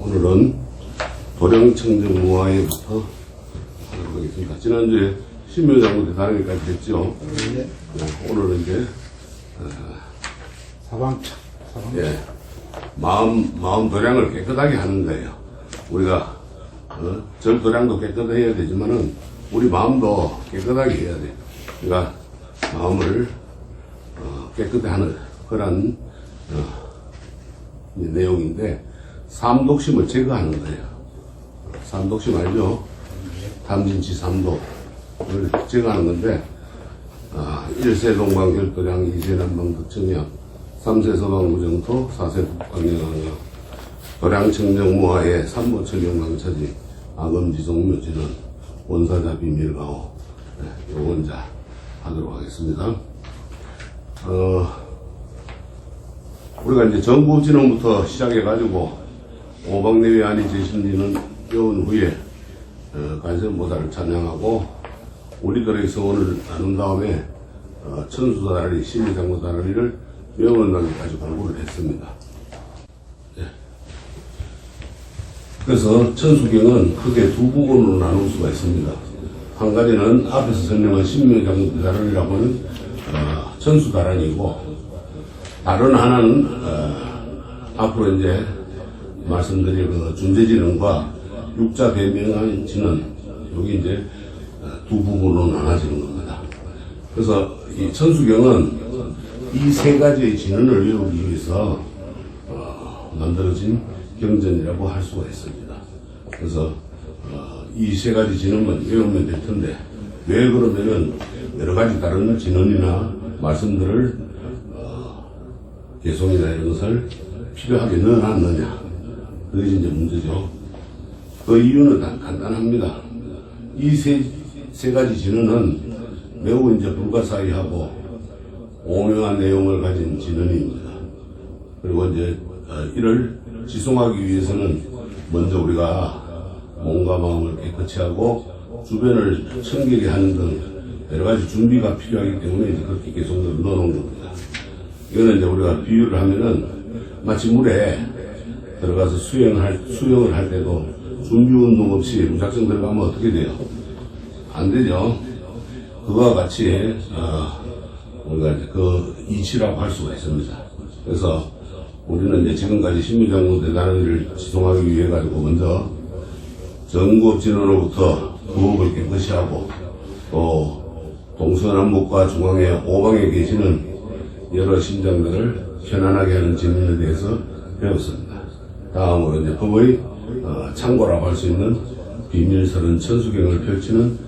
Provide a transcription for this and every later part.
오늘은 도량청정무화회부터 하도록 하겠습니다. 지난주에 신묘장군대 다르기까지 했죠. 네. 오늘은 이제 사방차. 예, 마음 도량을 깨끗하게 하는 거예요. 우리가 절 도량도 깨끗해야 되지만은 우리 마음도 깨끗하게 해야 돼요. 그러니까 마음을 깨끗하게 하는 그런 내용인데, 삼독심을 제거하는 거예요. 삼독심 알죠? 탐진치 삼독을 제거하는 건데, 1세 동방결도량, 2세 남방덕청량, 3세 서방무정토, 4세 북방영왕약, 도량청정무화의 3보철 영광차지, 악음지속묘지는 원사자 비밀가오. 요건 자 하도록 하겠습니다. 우리가 이제 정부진흥부터 시작해가지고 오박내외 안이 제신리는 배운 후에 관세음보살을 찬양하고 우리들의 서원을 나눈 다음에 천수다라리, 신의장구다라리를 외우는 날까지 공부를 했습니다. 네. 그래서 천수경은 크게 두 부분으로 나눌 수가 있습니다. 한 가지는 앞에서 설명한 신묘장구다라리라고 하는 천수다란이고, 다른 하나는 앞으로 이제 말씀드릴 그 준재진흥과 육자 배명한 진은, 여기 이제 두 부분으로 나눠지는 겁니다. 그래서 이 천수경은 이 세 가지의 진언을 외우기 위해서 만들어진 경전이라고 할 수가 있습니다. 그래서 이 세 가지 진언만 외우면 될 텐데, 왜 그러면은 여러 가지 다른 진언이나 말씀들을 개송이나 이런 것을 필요하게 넣어놨느냐, 그게 이제 문제죠. 그 이유는 간단합니다. 이 세 가지 진언은 매우 이제 불가사의하고 오묘한 내용을 가진 진언입니다. 그리고 이제 이를 지송하기 위해서는 먼저 우리가 몸과 마음을 깨끗이 하고 주변을 청결히 하는 등 여러 가지 준비가 필요하기 때문에 이제 그렇게 개송을 넣어놓은 겁니다. 이거는 이제 우리가 비유를 하면은 마치 물에 들어가서 수영을 할 때도 준비 운동 없이 무작정 들어가면 어떻게 돼요? 안 되죠. 그와 같이 우리가 이제 그 이치라고 할 수가 있습니다. 그래서 우리는 이제 지금까지 신묘장군 대단원을 지송하기 위해 가지고 먼저 정구업진으로부터 부업을 깨끗이 하고, 또 동서남북과 중앙에 오방에 계시는 여러 신장들을 편안하게 하는 진언에 대해서 배웠습니다. 다음으로 이제 법의 참고라고 할 수 있는 비밀설은 천수경을 펼치는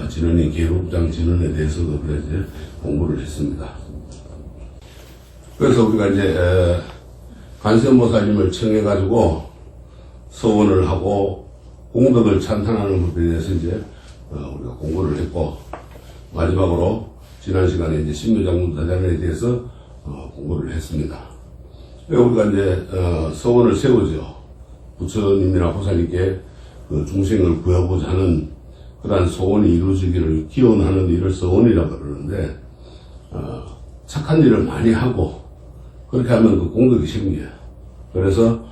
진언인 계급장 진언에 대해서도 이제 공부를 했습니다. 그래서 우리가 이제 관세음보살님을 청해가지고 서원을 하고 공덕을 찬탄하는 것에 대해서 이제 우리가 공부를 했고, 마지막으로 지난 시간에 이제 신묘장군 대단에 대해서 공부를 했습니다. 우리가 이제 서원을 세우죠. 부처님이나 보살님께 그 중생을 구하고자 하는 그러한 소원이 이루어지기를 기원하는 일을 서원이라고 그러는데, 착한 일을 많이 하고 그렇게 하면 그 공덕이 생겨요. 그래서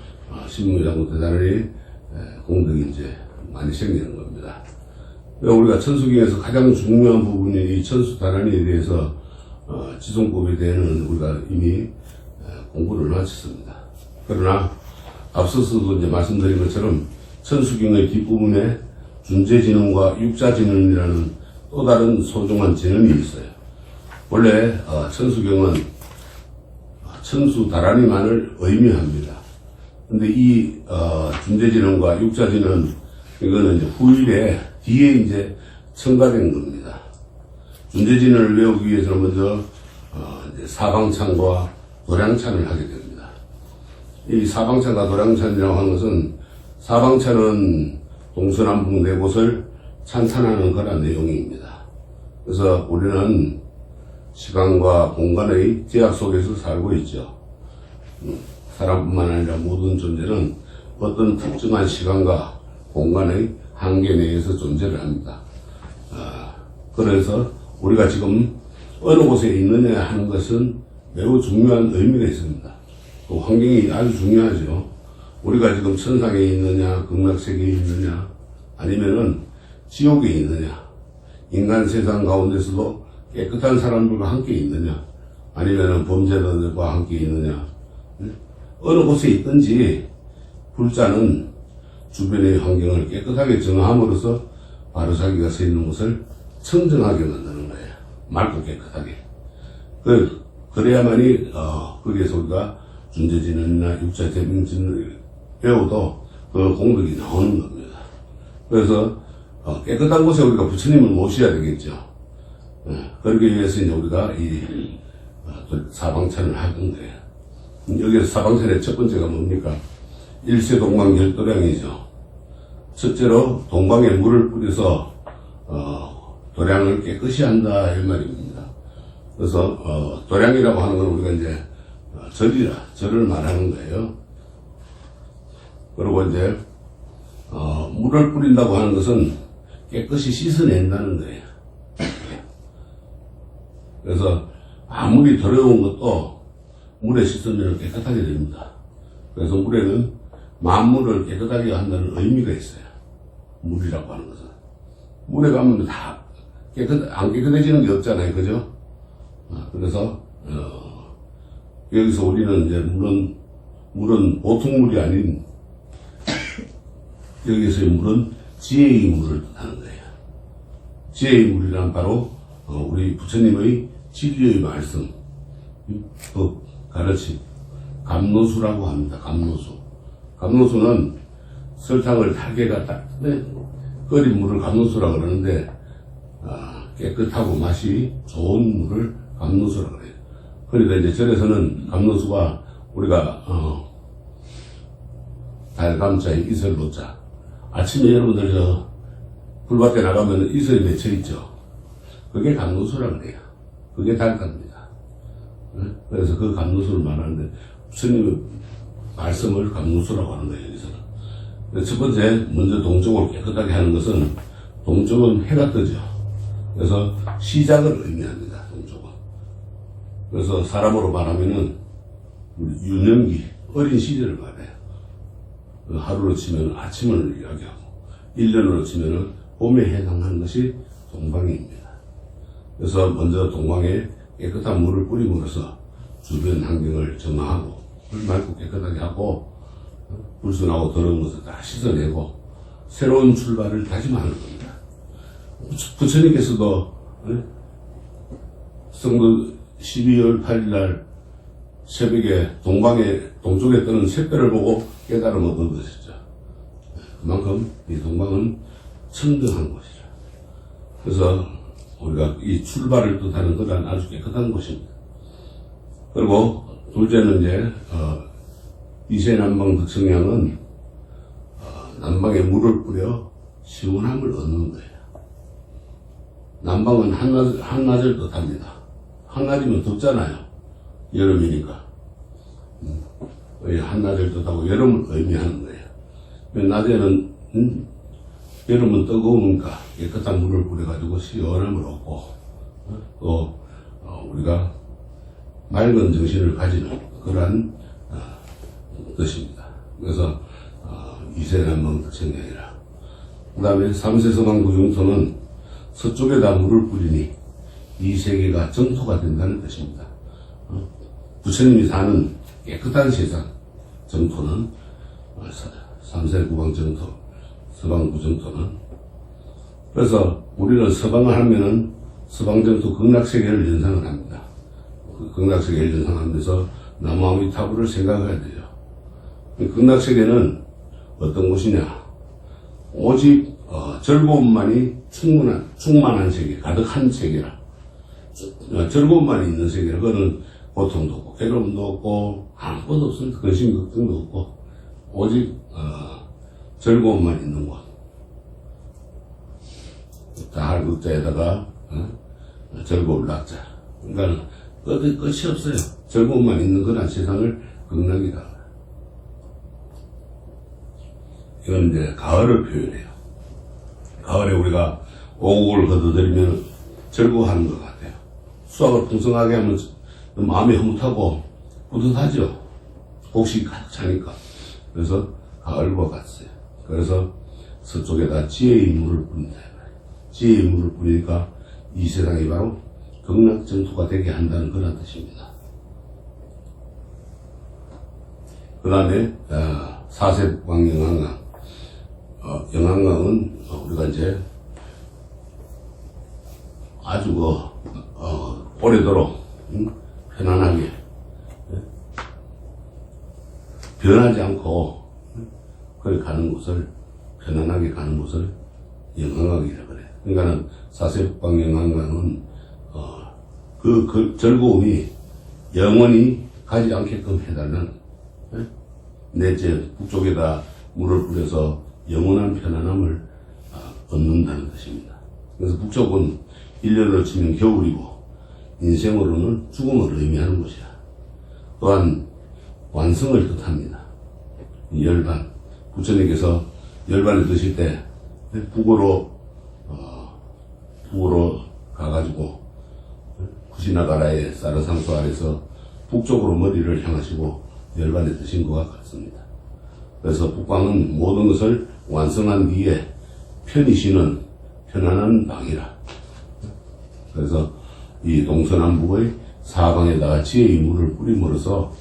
신묘장군 대단히 공덕이 이제 많이 생기는 겁니다. 우리가 천수경에서 가장 중요한 부분이 이 천수다란이에 대해서 지송법에 대해서는 우리가 이미 공부를 마쳤습니다. 그러나 앞서서도 이제 말씀드린 것처럼 천수경의 뒷부분에 준재진언과 육자진언이라는 또 다른 소중한 진언이 있어요. 원래 천수경은 천수다란이만을 의미합니다. 근데 이 준재진언과 육자진언, 이거는 이제 후일에 뒤에 이제 첨가된 겁니다. 준재진언을 외우기 위해서는 먼저 이제 사방찬과 도량찬을 하게 됩니다. 이 사방찬과 도량찬이라고 하는 것은, 사방찬은 동서남북 네 곳을 찬탄하는 그런 내용입니다. 그래서 우리는 시간과 공간의 제약 속에서 살고 있죠. 사람뿐만 아니라 모든 존재는 어떤 특정한 시간과 공간의 한계 내에서 존재를 합니다. 그래서 우리가 지금 어느 곳에 있느냐 하는 것은 매우 중요한 의미가 있습니다. 그 환경이 아주 중요하죠. 우리가 지금 천상에 있느냐, 극락세계에 있느냐, 아니면은 지옥에 있느냐, 인간 세상 가운데서도 깨끗한 사람들과 함께 있느냐, 아니면은 범죄자들과 함께 있느냐, 어느 곳에 있든지 불자는 주변의 환경을 깨끗하게 정함으로써 바로자기가 서 있는 곳을 청정하게 만드는 거예요. 맑고 깨끗하게. 그래야만이 거기에서 우리가 준재진언이나 육자대명진을 배워도 그 공덕이 나오는 겁니다. 그래서 깨끗한 곳에 우리가 부처님을 모셔야 되겠죠. 그러기 위해서 이제 우리가 이 사방천을 하는 거예요. 여기서 사방천의 첫 번째가 뭡니까? 일세 동방 열도량이죠. 첫째로 동방에 물을 뿌려서 도량을 깨끗이 한다 이 말입니다. 그래서 도량이라고 하는 건 우리가 이제 절을 말하는 거예요. 그리고 이제 물을 뿌린다고 하는 것은 깨끗이 씻어낸다는 거예요. 그래서 아무리 더러운 것도 물에 씻으면 깨끗하게 됩니다. 그래서 물에는 만물을 깨끗하게 한다는 의미가 있어요. 물이라고 하는 것은. 물에 가면 다 안 깨끗해지는 게 없잖아요. 그죠? 그래서, 여기서 우리는 이제 물은 보통 물이 아닌, 여기서의 물은 지혜의 물을 뜻하는 거예요. 지혜의 물이란 바로, 우리 부처님의 진리의 말씀, 법, 가르침, 감노수라고 합니다. 감노수. 감노수는 설탕을 달게 갖다 끓인 물을 감노수라고 그러는데, 깨끗하고 맛이 좋은 물을 감노수라고 그래요. 그러니까 이제 절에서는 감노수가 우리가, 달감자에 이설로자. 아침에 여러분들 불밭에 나가면 이설이 맺혀 있죠. 그게 감노수라고 그래요. 그게 달갑니다. 그래서 그 감노수를 말하는데, 스님의 말씀을 감노수라고 하는 거예요, 여기서는. 첫 번째, 먼저 동쪽을 깨끗하게 하는 것은, 동쪽은 해가 뜨죠. 그래서 시작을 의미합니다, 동쪽은. 그래서 사람으로 말하면은, 우리 유년기, 어린 시절을 말해요. 하루로 치면 아침을 이야기하고, 1년으로 치면 봄에 해당하는 것이 동방입니다. 그래서 먼저 동방에 깨끗한 물을 뿌림으로써 주변 환경을 정화하고, 물 맑고 깨끗하게 하고, 불순하고 더러운 것을 다 씻어내고, 새로운 출발을 다짐하는 겁니다. 부처님께서도 성도 12월 8일날 새벽에 동쪽에 뜨는 샛별을 보고 깨달음을 얻으셨죠. 그만큼 이 동방은 청정한 곳이죠. 그래서 우리가 이 출발을 뜻하는 그런 아주 깨끗한 곳입니다. 그리고 둘째는 이제 이세남방 득성향은 남방에 물을 뿌려 시원함을 얻는 거예요. 남방은 한낮을 뜻합니다. 한낮이면 덥잖아요. 여름이니까. 한낮을 뜻하고 여름을 의미하는 거예요. 낮에는 여름은 뜨거우니까 깨끗한 물을 뿌려가지고 시원함을 얻고 또 우리가 맑은 정신을 가지는 그러한 뜻입니다. 그래서 이세남방 득성향이라. 그 다음에 삼세서방 구중토는 서쪽에다 물을 뿌리니 이 세계가 정토가 된다는 뜻입니다. 부처님이 사는 깨끗한 세상, 정토는 삼세구방 정토, 서방 구정토는. 그래서 우리는 서방을 하면은 서방정토 극락세계를 연상을 합니다. 극락세계를 연상하면서 나무아미타불을 생각해야 돼요. 극락세계는 어떤 곳이냐? 오직 즐거움만이 충만한 세계, 가득한 세계라. 즐거움만이 있는 세계라. 그거는 고통도 없고 괴로움도 없고 아무것도 없습니다. 근심 걱정도 없고 오직 즐거움만 있는 곳. 달 극자에다가 즐거울 낙자. 그러니까 끝이 없어요. 즐거움만 있는 그런 세상을 극락이다. 이건 이제 가을을 표현해요. 가을에 우리가 오곡을 걷어들이면 즐거워하는 것 같아요. 수확을 풍성하게 하면 마음이 흐뭇하고 뿌듯하죠. 곡식이 가득 차니까. 그래서 가을과 같어요. 그래서 서쪽에다 지혜의 물을 뿌린다. 지혜의 물을 뿌리니까 이 세상이 바로 극락정토가 되게 한다는 그런 뜻입니다. 그 다음에 사세북방 영한강. 영한강은 우리가 이제 아주 오래도록 편안하게 변하지 않고 그래 가는 곳을 편안하게 가는 곳을 영한강이라 그래. 그러니까는 사세북방 영한강은 그 즐거움이 영원히 가지 않게끔 해달라는 넷째 북쪽에다 물을 뿌려서 영원한 편안함을 얻는다는 뜻입니다. 그래서 북쪽은 1년으로 치면 겨울이고 인생으로는 죽음을 의미하는 곳이야. 또한 완성을 뜻합니다. 열반, 부처님께서 열반을 드실 때 북으로 가가지고 쿠시나가라의 사르상수 아래서 북쪽으로 머리를 향하시고 열반에 드신 것과 같습니다. 그래서 북방은 모든 것을 완성한 뒤에 편히 쉬는 편안한 방이라. 그래서 이 동서남북의 사방에다가 지혜의 물을 뿌림으로써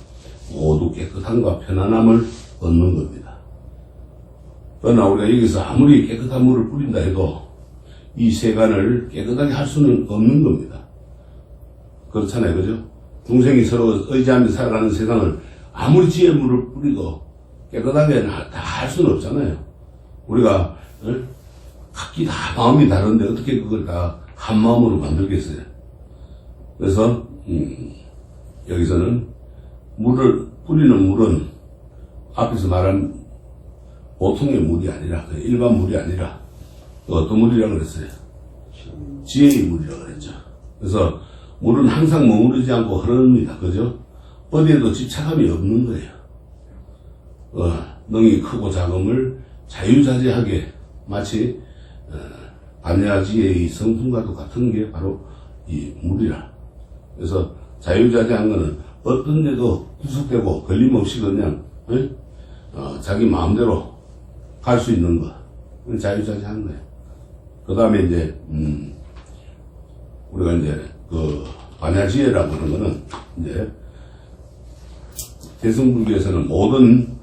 모두 깨끗함과 편안함을 얻는 겁니다. 그러나 우리가 여기서 아무리 깨끗한 물을 뿌린다 해도 이 세간을 깨끗하게 할 수는 없는 겁니다. 그렇잖아요, 그죠? 중생이 서로 의지하며 살아가는 세상을 아무리 지혜의 물을 뿌리고 깨끗하게 다 할 수는 없잖아요. 우리가 각기 다 마음이 다른데 어떻게 그걸 다 한 마음으로 만들겠어요? 그래서 여기서는 물을 뿌리는 물은 앞에서 말한 보통의 물이 아니라 일반 물이 아니라 어떤 물이라고 그랬어요? 지혜의 물이라고 그랬죠. 그래서 물은 항상 머무르지 않고 흐릅니다. 그죠? 어디에도 집착함이 없는 거예요. 능이 크고 작음을 자유자재하게 마치 반야지의 성품과도 같은 게 바로 이 물이라. 그래서 자유자재한 거는 어떤 데도 구속되고 걸림없이 그냥 자기 마음대로 갈 수 있는 거. 자유자재한 거예요. 그 다음에 이제 우리가 이제 그 반야지혜라고 하는 거는 이제 대승불교에서는 모든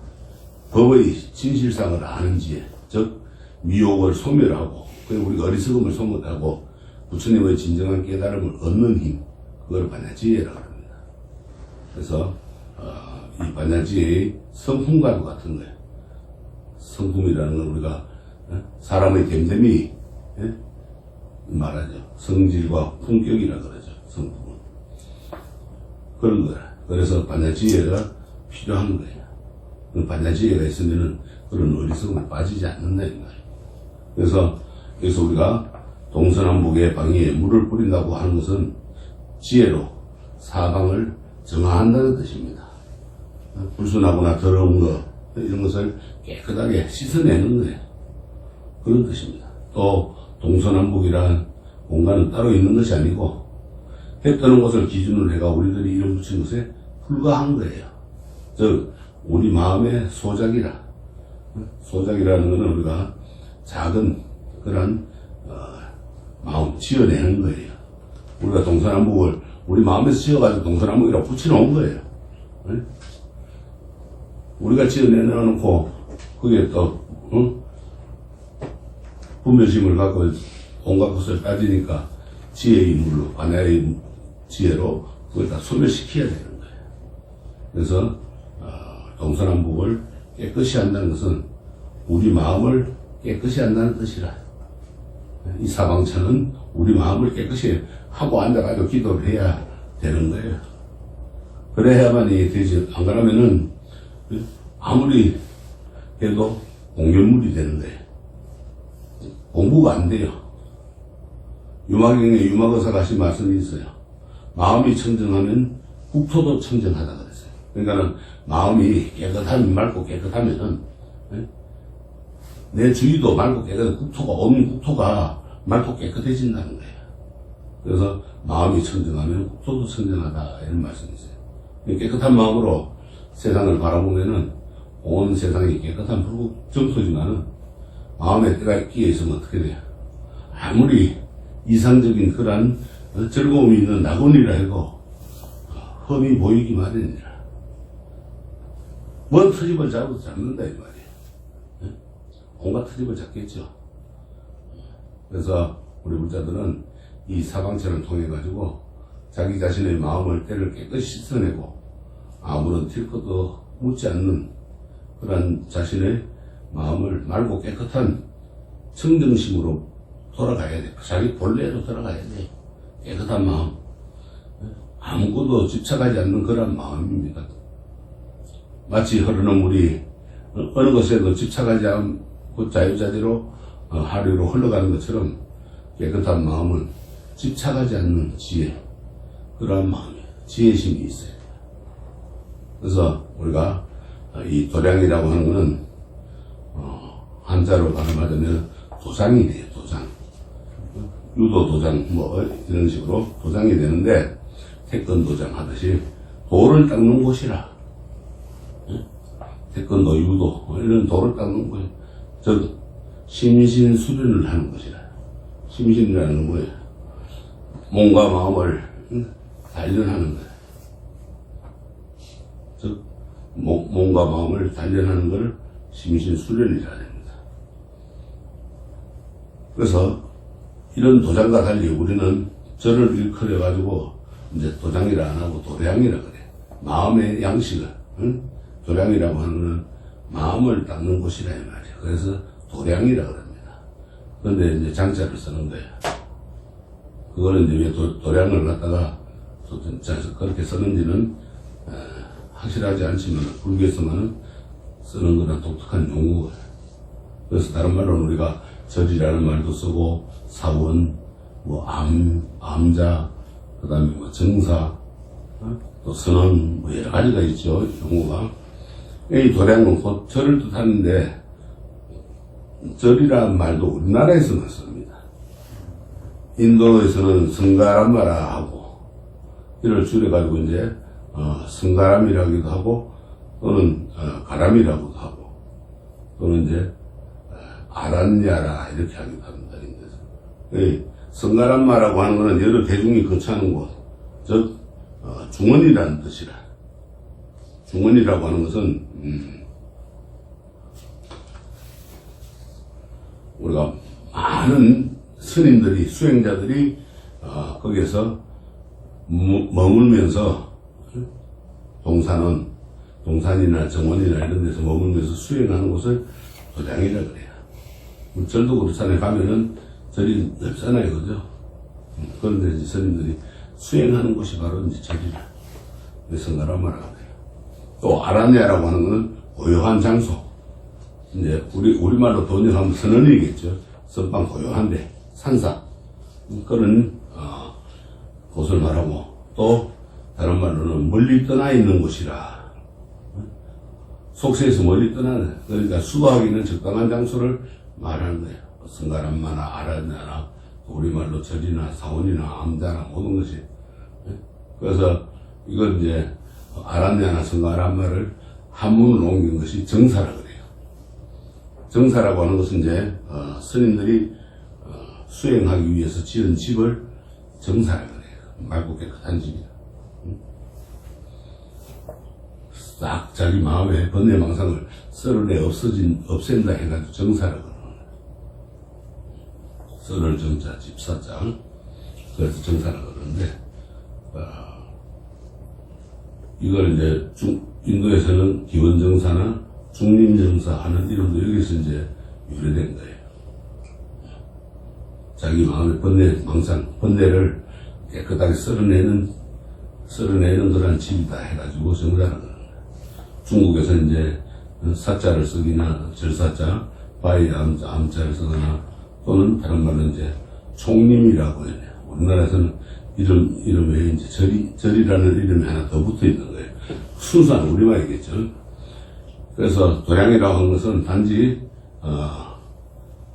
법의 진실상을 아는 지혜, 즉 미혹을 소멸하고 우리가 어리석음을 소멸하고 부처님의 진정한 깨달음을 얻는 힘, 그걸 반야지혜라고 합니다. 그래서 이 반야지혜의 성품과도 같은 거예요. 성품이라는 건 우리가 사람의 됨됨이 말하죠. 성질과 품격이라 그러죠. 성품은 그런 거야. 그래서 반야지혜가 필요한 거예요. 반야지혜가 있으면은 그런 어리석음에 빠지지 않는다 이 말이에요. 그래서 여기서 우리가 동서남북의 방위에 물을 뿌린다고 하는 것은 지혜로 사방을 정화한다는 뜻입니다. 불순하거나 더러운 것 이런 것을 깨끗하게 씻어내는 거예요. 그런 뜻입니다. 또 동서남북이란 공간은 따로 있는 것이 아니고 해 뜨는 것을 기준으로 해가 우리들이 이름 붙인 것에 불과한 거예요. 즉 우리 마음의 소작이라. 소작이라는 것은 우리가 작은 그런 마음 지어내는 거예요. 우리가 동서남북을 우리 마음에서 지어가지고 동서남북이라고 붙여놓은 거예요. 우리가 지어내놓고 그게 또 분별심을 갖고 온갖 것을 따지니까 지혜의 물로 반야의 지혜로 그걸 다 소멸시켜야 되는 거예요. 그래서 동서남북을 깨끗이 한다는 것은 우리 마음을 깨끗이 한다는 뜻이라. 이 사방천은 우리 마음을 깨끗이 하고 앉아가지고 기도를 해야 되는 거예요. 그래야만이 되지. 안 그러면은 아무리 해도 공견물이 되는 거예요. 공부가 안 돼요. 유마경에 유마거사가 하신 말씀이 있어요. 마음이 청정하면 국토도 청정하다 그랬어요. 그러니까는 마음이 맑고 깨끗하면은 내 주위도 맑고 깨끗한 국토가 온 국토가 맑고 깨끗해진다는 거예요. 그래서 마음이 청정하면 국토도 청정하다 이런 말씀이 있어요. 깨끗한 마음으로 세상을 바라보면은 온 세상이 깨끗한 불국 정토지만은 마음에 때가 끼어 있으면 어떻게 돼요? 아무리 이상적인 그런 즐거움이 있는 낙원이라 해도 험이 보이기 마련이라. 뭔 트집을 잡아도 잡는다 이 말이에요. 온갖 트집을 잡겠죠. 그래서 우리 불자들은 이 사방체를 통해 가지고 자기 자신의 마음을 때를 깨끗이 씻어내고 아무런 튈 것도 묻지 않는 그런 자신의 마음을 맑고 깨끗한 청정심으로 돌아가야 돼. 자기 본래로 돌아가야 돼. 깨끗한 마음. 아무것도 집착하지 않는 그런 마음입니다. 마치 흐르는 물이 어느 것에도 집착하지 않고 자유자재로 하류로 흘러가는 것처럼 깨끗한 마음은 집착하지 않는 지혜, 그러한 마음이에요. 지혜심이 있어요. 그래서 우리가 이 도량이라고 하는 것은 한자로 발음하자면 도장이 돼요. 도장. 유도 도장 뭐 이런 식으로 도장이 되는데 태권도장 하듯이 돌을 닦는 곳이라. 태권도 유도 이런 돌을 닦는 곳이 즉 심신수련을 하는 것이라. 심신이라는 건 뭐예요? 몸과 마음을 단련하는 거예요. 즉 몸과 마음을 단련하는 것을 심신수련이라 합니다. 그래서 이런 도장과 달리 우리는 저를 일컬어 가지고 이제 도장이라 안 하고 도량이라 그래. 마음의 양식을, 도량이라고 하는 건 마음을 닦는 곳이라 이 말이에요. 그래서 도량이라 그럽니다. 그런데 이제 장자를 쓰는 거예요. 그거는 이제 왜 도량을 갖다가 그렇게 쓰는지는 확실하지 않지만 불교에서만은 쓰는 거는 독특한 용어예요. 그래서 다른 말로는 우리가 절이라는 말도 쓰고 사원, 뭐 암자, 그 다음에 뭐 정사, 또 선언, 뭐 여러 가지가 있죠, 용어가. 이 도량은 곧 절을 뜻하는데, 절이라는 말도 우리나라에서만 씁니다. 인도에서는 성가람마라 하고, 이를 줄여가지고 이제, 성가람이라기도 하고, 또는, 가람이라고도 하고, 또는 이제, 아란야라, 이렇게 하기도 합니다. 성가람마라고 하는 것은 여러 대중이 거처하는 곳, 즉, 중원이라는 뜻이라. 중원이라고 하는 것은, 우리가 많은 스님들이, 수행자들이, 거기에서 머물면서, 동산이나 정원이나 이런 데서 머물면서 수행하는 곳을 도량이라 그래요. 절도 그렇잖아요. 가면은 절이 넓잖아요. 그죠? 그런데 이제 스님들이 수행하는 곳이 바로 이제 절이라. 성가람마라고 해요. 또 아라냐라고 하는 것은 고요한 장소. 이제 우리말로 번역하면 선언이겠죠. 선방 고요한데 산사 그런 곳을 말하고 또 다른 말로는 멀리 떠나 있는 곳이라. 속세에서 멀리 떠나는 그러니까 수도하기는 적당한 장소를 말하는 거예요. 성가람마나 아라냐나 우리말로 절이나 사원이나 암자나 모든 것이. 그래서 이건 이제 아라냐나 성가람마를 한문으로 옮긴 것이 정사라 그래요. 정사라고 하는 것은 이제 스님들이 수행하기 위해서 지은 집을 정사라 그래요. 맑고 깨끗한 집이다. 싹 자기 마음의 번뇌망상을 썰어내 없앤다 해가지고 정사라 그래요. 썰을 정자, 집사자. 그래서 정사라 그러는데, 이걸 이제 인도에서는 기원정사나 중림정사 하는 이름도 여기서 이제 유래된 거예요. 자기 마음의 번뇌를 깨끗하게 썰어내는 그런 집이다 해가지고 정사라 그러는 거예요. 중국에서 이제 사자를 쓰기나 절사자, 바위 암자를 쓰거나 또는 다른 말로 이제 총림이라고 해요. 우리나라에서는 이름에 이제 절이라는 이름이 하나 더 붙어 있는 거예요. 순수한 우리말이겠죠. 그래서 도량이라고 하는 것은 단지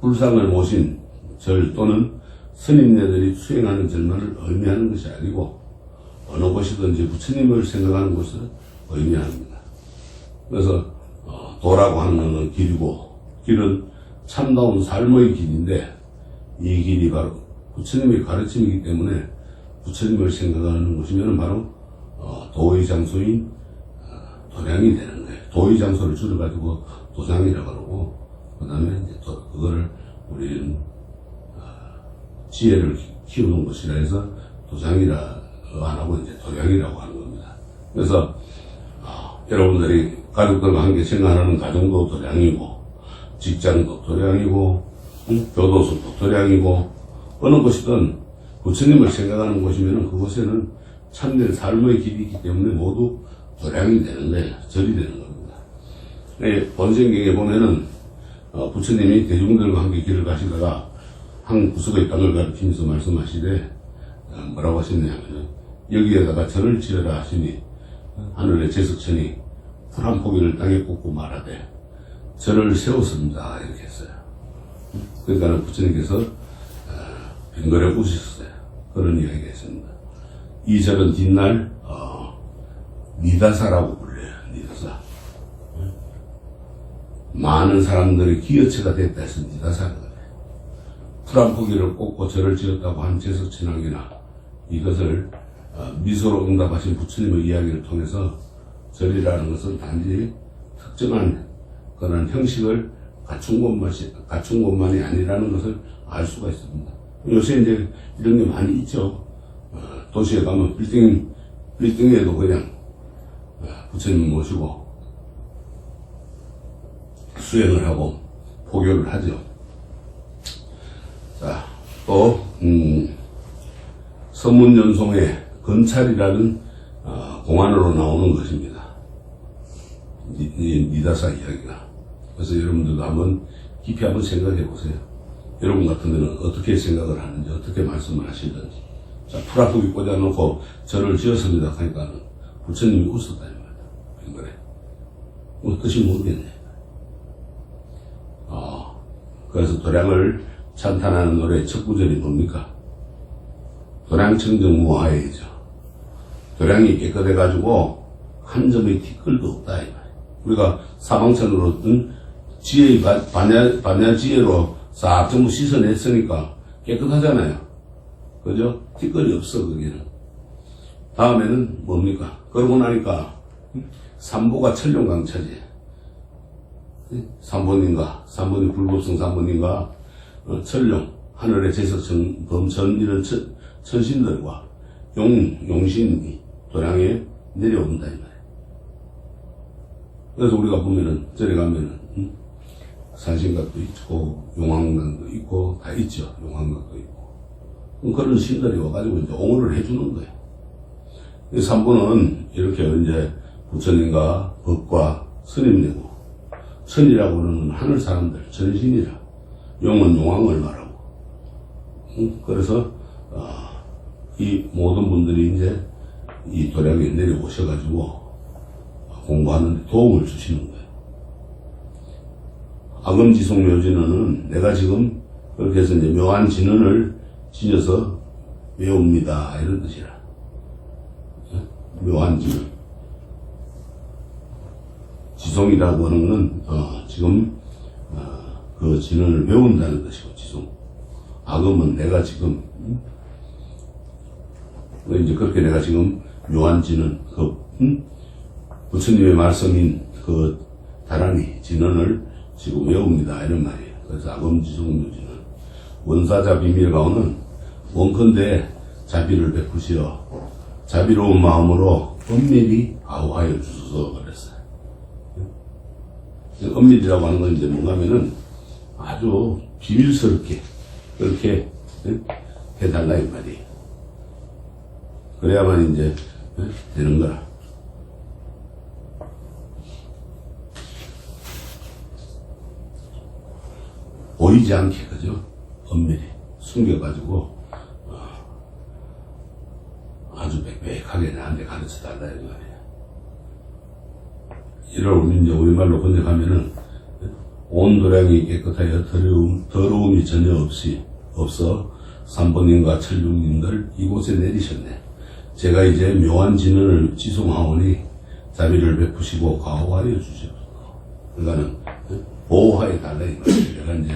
불상을 모신 절 또는 스님네들이 수행하는 절만을 의미하는 것이 아니고 어느 곳이든지 부처님을 생각하는 것을 의미합니다. 그래서 도라고 하는 것은 길이고, 길은 참다운 삶의 길인데, 이 길이 바로 부처님의 가르침이기 때문에 부처님을 생각하는 것이면 바로 도의 장소인 도량이 되는 거예요. 도의 장소를 줄여가지고 도장이라고 그러고, 그 다음에 이제 또 그거를 우리는 지혜를 키우는 것이라 해서 도장이라 안 하고 이제 도량이라고 하는 겁니다. 그래서 여러분들이 가족들과 함께 생활하는 가정도 도량이고, 직장도 도량이고, 교도소도 도량이고, 어느 곳이든 부처님을 생각하는 곳이면 그곳에는 참된 삶의 길이 있기 때문에 모두 도량이 되는 거예요. 절이 되는 겁니다. 본생경에 보면은 부처님이 대중들과 함께 길을 가시다가 한 구석의 땅을 가리키면서 말씀하시되 뭐라고 하셨냐면, 여기에다가 절을 지어라 하시니 하늘의 제석천이 풀 한 포기를 땅에 꽂고 말하되 절을 세웠습니다. 이렇게 했어요. 그러니까 부처님께서 빙그레 웃으셨어요. 그런 이야기가 있습니다. 이 절은 뒷날 니다사라고 불려요. 니다사. 많은 사람들의 기여체가 됐다 해서 니다사가 그래요. 풀 한 포기를 꽂고 절을 지었다고 한 제석천왕이나 이것을 미소로 응답하신 부처님의 이야기를 통해서 절이라는 것은 단지 특정한 그런 형식을 갖춘 것만이 아니라는 것을 알 수가 있습니다. 요새 이제 이런 게 많이 있죠. 도시에 가면 빌딩에도 그냥 부처님 모시고 수행을 하고 포교를 하죠. 자, 또 서문연송의 건찰이라는 공안으로 나오는 것입니다. 니다사 이야기가. 그래서 여러분들도 한번 깊이 한번 생각해 보세요. 여러분 같으면 어떻게 생각을 하는지, 어떻게 말씀을 하시는지. 자, 풀 한 포기 꽂아놓고 절을 지었습니다 하니까 부처님이 웃었다 이 말이야. 그래. 뭐 뜻이 모르겠네. 그래서 도량을 찬탄하는 노래의 첫 구절이 뭡니까? 도량청정무하여이죠. 도량이 깨끗해가지고 한 점의 티끌도 없다 이 말이야. 우리가 사방천으로 지혜의 반야지혜로 싹 전부 씻어냈으니까 깨끗하잖아요. 그죠? 티끌이 없어 거기는. 다음에는 뭡니까? 그러고 나니까 삼보가 천룡강차지. 삼보님 불법성 삼보님과 천룡 하늘의 제석천 범천 이런 천신들과 용신이 도량에 내려온다 이 말이에요. 그래서 우리가 보면은 절에 가면은 산신각도 있고 용왕당도 있고 다 있죠. 용왕각도 있고 그런 신들이 와가지고 이제 옹호를 해주는 거예요. 이 삼보는 이렇게 이제 부처님과 법과 스님되고, 천이라고 하는 하늘 사람들 천신이라, 용은 용왕을 말하고. 그래서 이 모든 분들이 이제 이 도량에 내려오셔가지고 공부하는데 도움을 주시는 거예요. 아금지송묘진언은 내가 지금 그렇게 해서 이제 묘한 진언을 지녀서 외웁니다 이런 뜻이라. 묘한 진언. 지송이라고 하는 것은 지금 그 진언을 외운다는 것이고, 지송. 아금은 내가 지금 이제 그렇게 내가 지금 묘한 진언, 부처님의 말씀인 그 다란이 진언을 지금 외웁니다 이런 말이에요. 그래서 아금지송묘진은 원사자 비밀가오는 원컨대 자비를 베푸시어 자비로운 마음으로 엄밀히 아우하여 주소서 그랬어요. 엄밀이라고 하는 건 이제 뭔가 하면은 아주 비밀스럽게 그렇게 해달라 이 말이에요. 그래야만 이제 되는 거라. 보이지 않게, 그죠? 엄밀히 숨겨가지고 아주 빽빽하게 나한테 가르쳐 달라 이 말이에요. 이를 우리 이제 우리말로 번역하면은 온 도량이 깨끗하여 더러움이 전혀 없어 삼보님과 천룡님들 이곳에 내리셨네. 제가 이제 묘한 진언을 지송하오니 자비를 베푸시고 가호하여 주시옵소서. 그러니까는 보호하에 달라. 내가 이제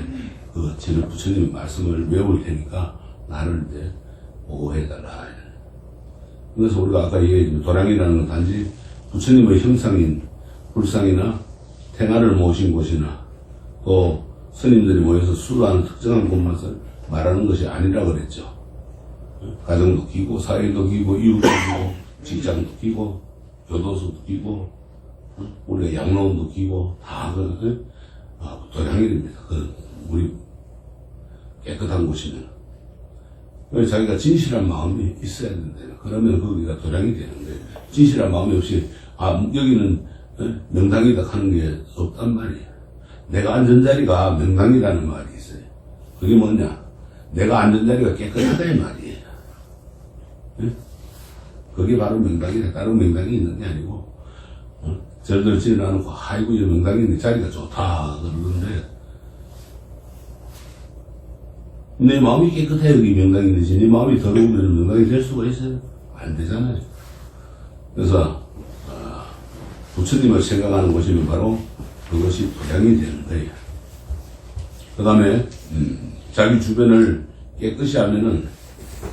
그 지는 부처님 말씀을 외울 테니까 나를 이제 보호해 달라. 그래서 우리가 아까 얘기했지만 도량이라는 건 단지 부처님의 형상인 불상이나 태나를 모신 곳이나 또 스님들이 모여서 수도하는 특정한 곳만을 말하는 것이 아니라 그랬죠. 가정도 끼고 사회도 끼고 이웃도 끼고 직장도 끼고 교도소도 끼고 우리가 양로원도 끼고 다 도량일입니다. 우리 깨끗한 곳이면 자기가 진실한 마음이 있어야 된다. 그러면 거기가 도량이 되는데 진실한 마음이 없이 여기는 명당이다 하는 게 없단 말이에요. 내가 앉은 자리가 명당이라는 말이 있어요. 그게 뭐냐? 내가 앉은 자리가 깨끗하다 이 말이에요. 그게 바로 명당이다. 다른 명당이 있는 게 아니고 절들 지어놔놓고 아이고 이 명당이 있는 자리가 좋다 그러는데 내 마음이 깨끗해 여기 명당이 되지 내 마음이 더러우면 명당이 될 수가 있어요? 안 되잖아요. 그래서 부처님을 생각하는 곳이면 바로 그것이 도량이 되는 거예요. 그 다음에 자기 주변을 깨끗이 하면은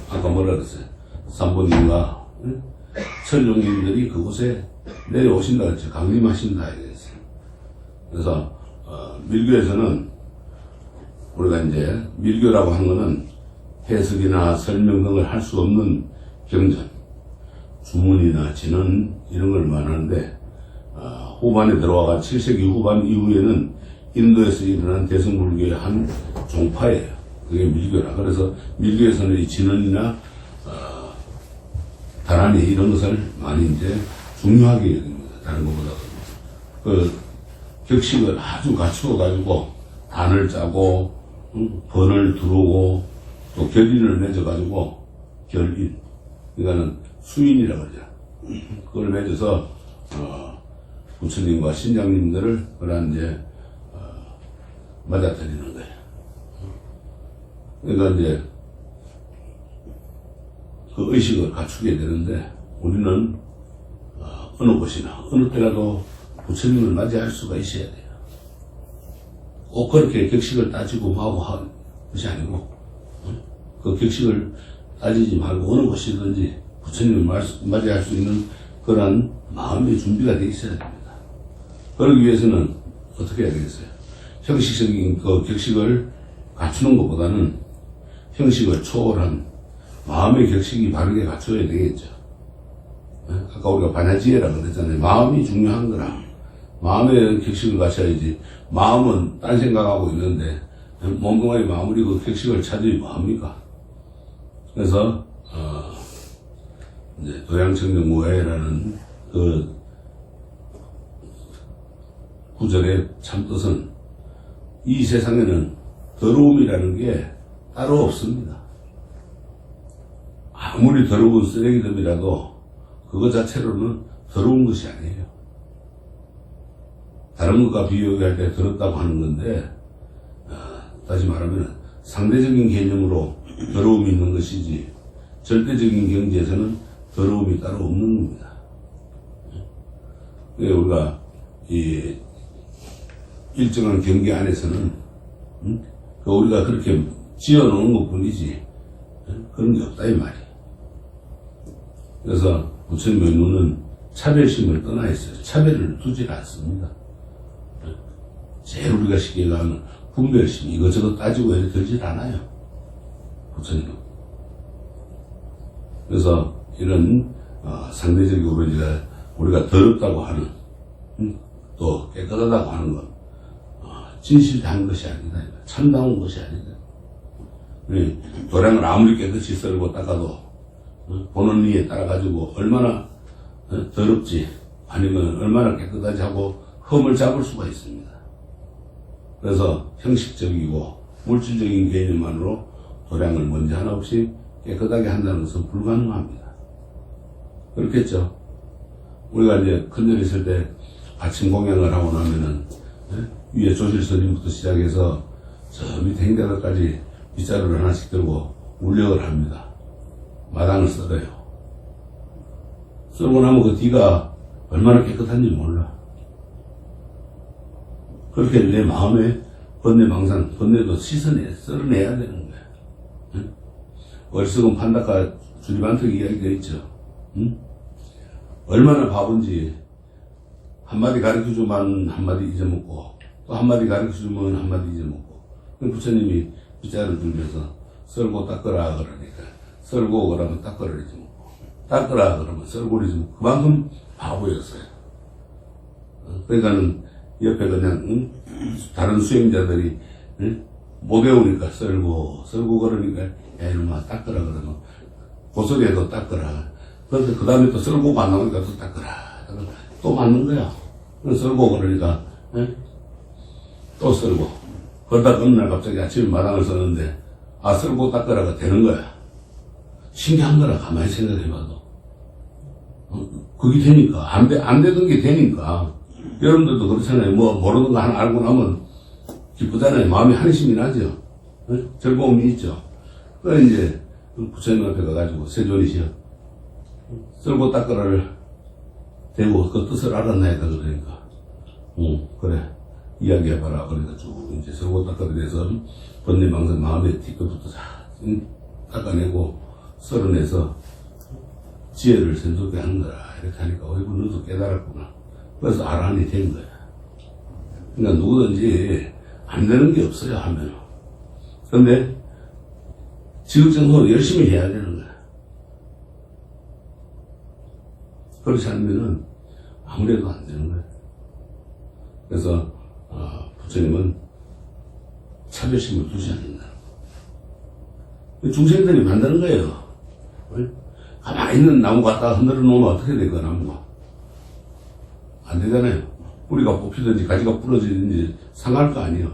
아까 뭐라 그랬어요? 삼보님과 천룡님들이 그곳에 내려오신다 그랬죠. 강림하신다 이랬어요. 그래서 밀교에서는 우리가 이제 밀교라고 하는 거는 해석이나 설명 등을 할 수 없는 경전, 주문이나 진언 이런 걸 말하는데 후반에 들어와가 7세기 후반 이후에는 인도에서 일어난 대승불교의 한 종파예요. 그게 밀교라. 그래서 밀교에서는 이 진언이나 단안이 이런 것을 많이 이제 중요하게 여깁니다. 다른 것보다. 그 격식을 아주 갖추어 가지고 단을 짜고 번을 두르고 또 결인을 맺어가지고 결인 그러니까는 수인이라고 그러죠. 그걸 맺어서 부처님과 신장님들을 그런 이제 맞아들이는 거예요. 그러니까 이제 그 의식을 갖추게 되는데 우리는 어느 곳이나 어느 때라도 부처님을 맞이할 수가 있어야 돼요. 꼭 그렇게 격식을 따지고 마고 할 것이 아니고 그 격식을 따지지 말고 어느 곳이든지 부처님을 맞이할 수 있는 그런 마음의 준비가 되어 있어야 됩니다. 그러기 위해서는 어떻게 해야 되겠어요? 형식적인 그 격식을 갖추는 것보다는 형식을 초월한 마음의 격식이 바르게 갖춰야 되겠죠. 아까 우리가 반야지혜라고 그랬잖아요. 마음이 중요한 거라. 마음의 격식을 갖춰야지. 마음은 딴 생각하고 있는데 몸뚱아리 마무리 그 격식을 찾으면 뭐합니까? 그래서 이제 도양청정무해라는 그 구절의 참뜻은 이 세상에는 더러움이라는 게 따로 없습니다. 아무리 더러운 쓰레기들이라도 그거 자체로는 더러운 것이 아니에요. 다른 것과 비교할 때 더럽다고 하는 건데 다시 말하면 상대적인 개념으로 더러움이 있는 것이지 절대적인 경지에서는 더러움이 따로 없는 겁니다. 우리가 이 일정한 경계 안에서는 우리가 그렇게 지어놓은 것 뿐이지 그런 게 없다 이 말이에요. 그래서 부처님의 눈은 차별심을 떠나 있어요. 차별을 두질 않습니다. 제일 우리가 쉽게 얘기하는 분별심 이것저것 따지고 해도 들질 않아요. 부처님은. 그래서 이런 상대적으로 우리가 더럽다고 하는 또 깨끗하다고 하는 건 진실한 것이 아니다. 참다운 것이 아니다. 도량을 아무리 깨끗이 썰고 닦아도 보는 이에 따라가지고 얼마나 더럽지 아니면 얼마나 깨끗하지 하고 흠을 잡을 수가 있습니다. 그래서 형식적이고 물질적인 개념만으로 도량을 먼지 하나 없이 깨끗하게 한다는 것은 불가능합니다. 그렇겠죠. 우리가 이제 큰절 있을 때 아침 공양을 하고 나면은 위에 조실스님부터 시작해서 저 밑에 행자들까지 빗자루를 하나씩 들고 울력을 합니다. 마당을 썰어요. 썰고 나면 그 뒤가 얼마나 깨끗한지 몰라. 그렇게 내 마음에 번뇌망상, 번뇌도 썰어내야 되는 거야. 응? 어리석은 판다카 주리반턱 이야기가 있죠. 응? 얼마나 바본지 한마디 가르쳐주면 한마디 잊어먹고 또 한마디 가르쳐주면 한마디 잊어먹고. 부처님이 빗자를 들면서 썰고 닦으라 그러니까 썰고 그러면 닦으라 잊어먹고 닦으라 그러면 썰고 잊어먹고 그만큼 바보였어요. 그러니까는 옆에 그냥 다른 수행자들이 못 외우니까 썰고 그러니까 야 이놈아 닦으라 그러면 고소리에도 닦으라. 그런데 그 다음에 또 썰고가 안 나오니까 또 닦으라. 또 맞는 거야. 썰고 그러니까 또 썰고 그러다 어느 날 갑자기 아침에 마당을 썼는데 썰고 닦으라가 되는 거야. 신기한 거라 가만히 생각해봐도. 그게 되니까 안 되던 게 되니까. 여러분들도 그렇잖아요. 뭐 모르는 거 하나 알고 나면 기쁘잖아요. 마음이 한심이 나죠. 즐거움이 있죠. 그래 이제 부처님 앞에 가가지고 세존이시여 썰고 닦으라를 대고 그 뜻을 알았나이다 그러니까 그래 이야기해봐라. 그러니까 쭉 이제 썰고 닦으라 돼서 번뇌망상 마음에 뒤끝부터 닦아내고 썰어내서 지혜를 샘솟게 하는 거라. 이렇게 하니까 어이구 너도 깨달았구나. 그래서 아란이 된 거야. 그러니까 누구든지 안 되는 게 없어요 하면. 그런데 지극정성으로 열심히 해야 되는 거야. 그렇지 않으면은 아무래도 안 되는 거야. 그래서 부처님은 차별심을 두지 않는다. 중생들이 만드는 거예요. 가만히 있는 나무 갖다가 흔들어 놓으면 어떻게 돼, 그 나무가? 안 되잖아요. 뿌리가 뽑히든지 가지가 부러지든지 상할 거 아니에요.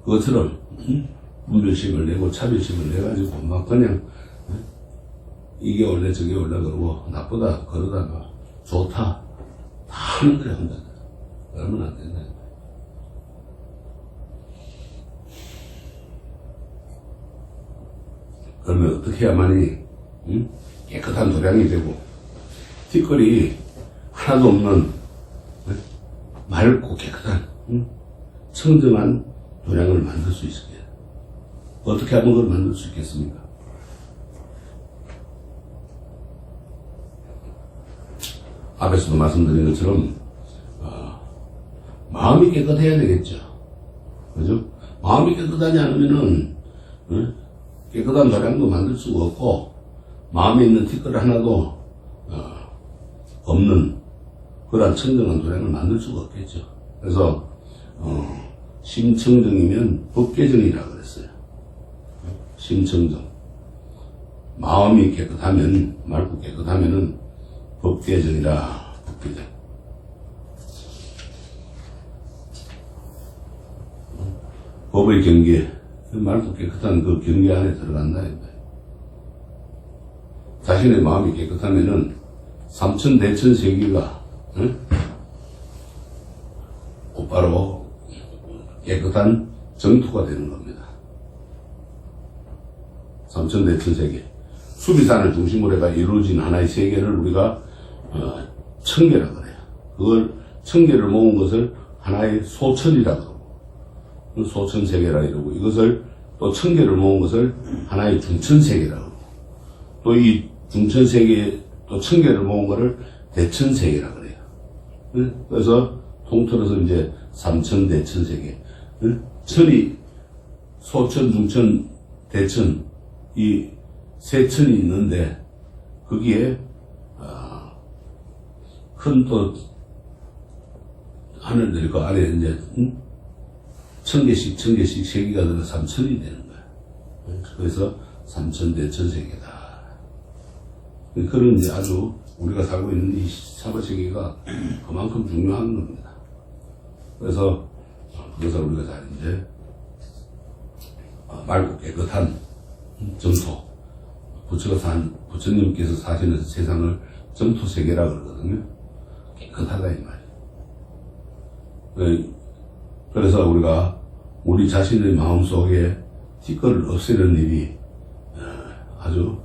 그것처럼 분별심을 내고 차별심을 내가지고 막 그냥 이게 원래 저게 원래 그러고 나쁘다 그러다가 좋다 다 하는 거야 혼자. 그러면 안 된다. 그러면 어떻게 해야만이 깨끗한 도량이 되고 뒷거리 하나도 없는 맑고 깨끗한 청정한 도량을 만들 수 있을게요. 어떻게 하면 그걸 만들 수 있겠습니까? 앞에서도 말씀드린 것처럼 마음이 깨끗해야 되겠죠. 그죠? 마음이 깨끗하지 않으면은 깨끗한 도량도 만들 수가 없고 마음에 있는 티끌 하나도 없는 그러한 청정한 도량을 만들 수가 없겠죠. 그래서 심청정이면 법계정이라 그랬어요. 심청정. 마음이 깨끗하면 맑고 깨끗하면은 법계정이라. 법계정. 법의 경계, 맑고 깨끗한 그 경계 안에 들어간다. 자신의 마음이 깨끗하면은 삼천대천세계가 곧바로 깨끗한 정토가 되는 겁니다. 삼천대천세계. 수비산을 중심으로 해가 이루어진 하나의 세계를 우리가 청계라 그래요. 그걸 청계를 모은 것을 하나의 소천이라 그러고 소천세계라 이러고 이것을 또 청계를 모은 것을 하나의 중천세계라 그러고 또 이 중천세계 또 청계를 모은 것을 대천세계라 그래요. 그래서 통틀어서 이제 삼천대천세계. 천이 소천, 중천, 대천 이 세 천이 있는데 거기에 큰 또 하늘들이 그 아래 이제 천 개씩 세계가 들어 삼천이 되는 거야. 그래서 삼천대천세계다. 그런 이제 아주 우리가 살고 있는 이 사바세계가 그만큼 중요한 겁니다. 그래서 그것을 우리가 잘 이제 맑고 깨끗한 정토, 부처님께서 사시는 세상을 정토세계라 그러거든요. 깨끗하다 이 말이에요. 그래서 우리가 우리 자신의 마음속에 티끌을 없애는 일이 아주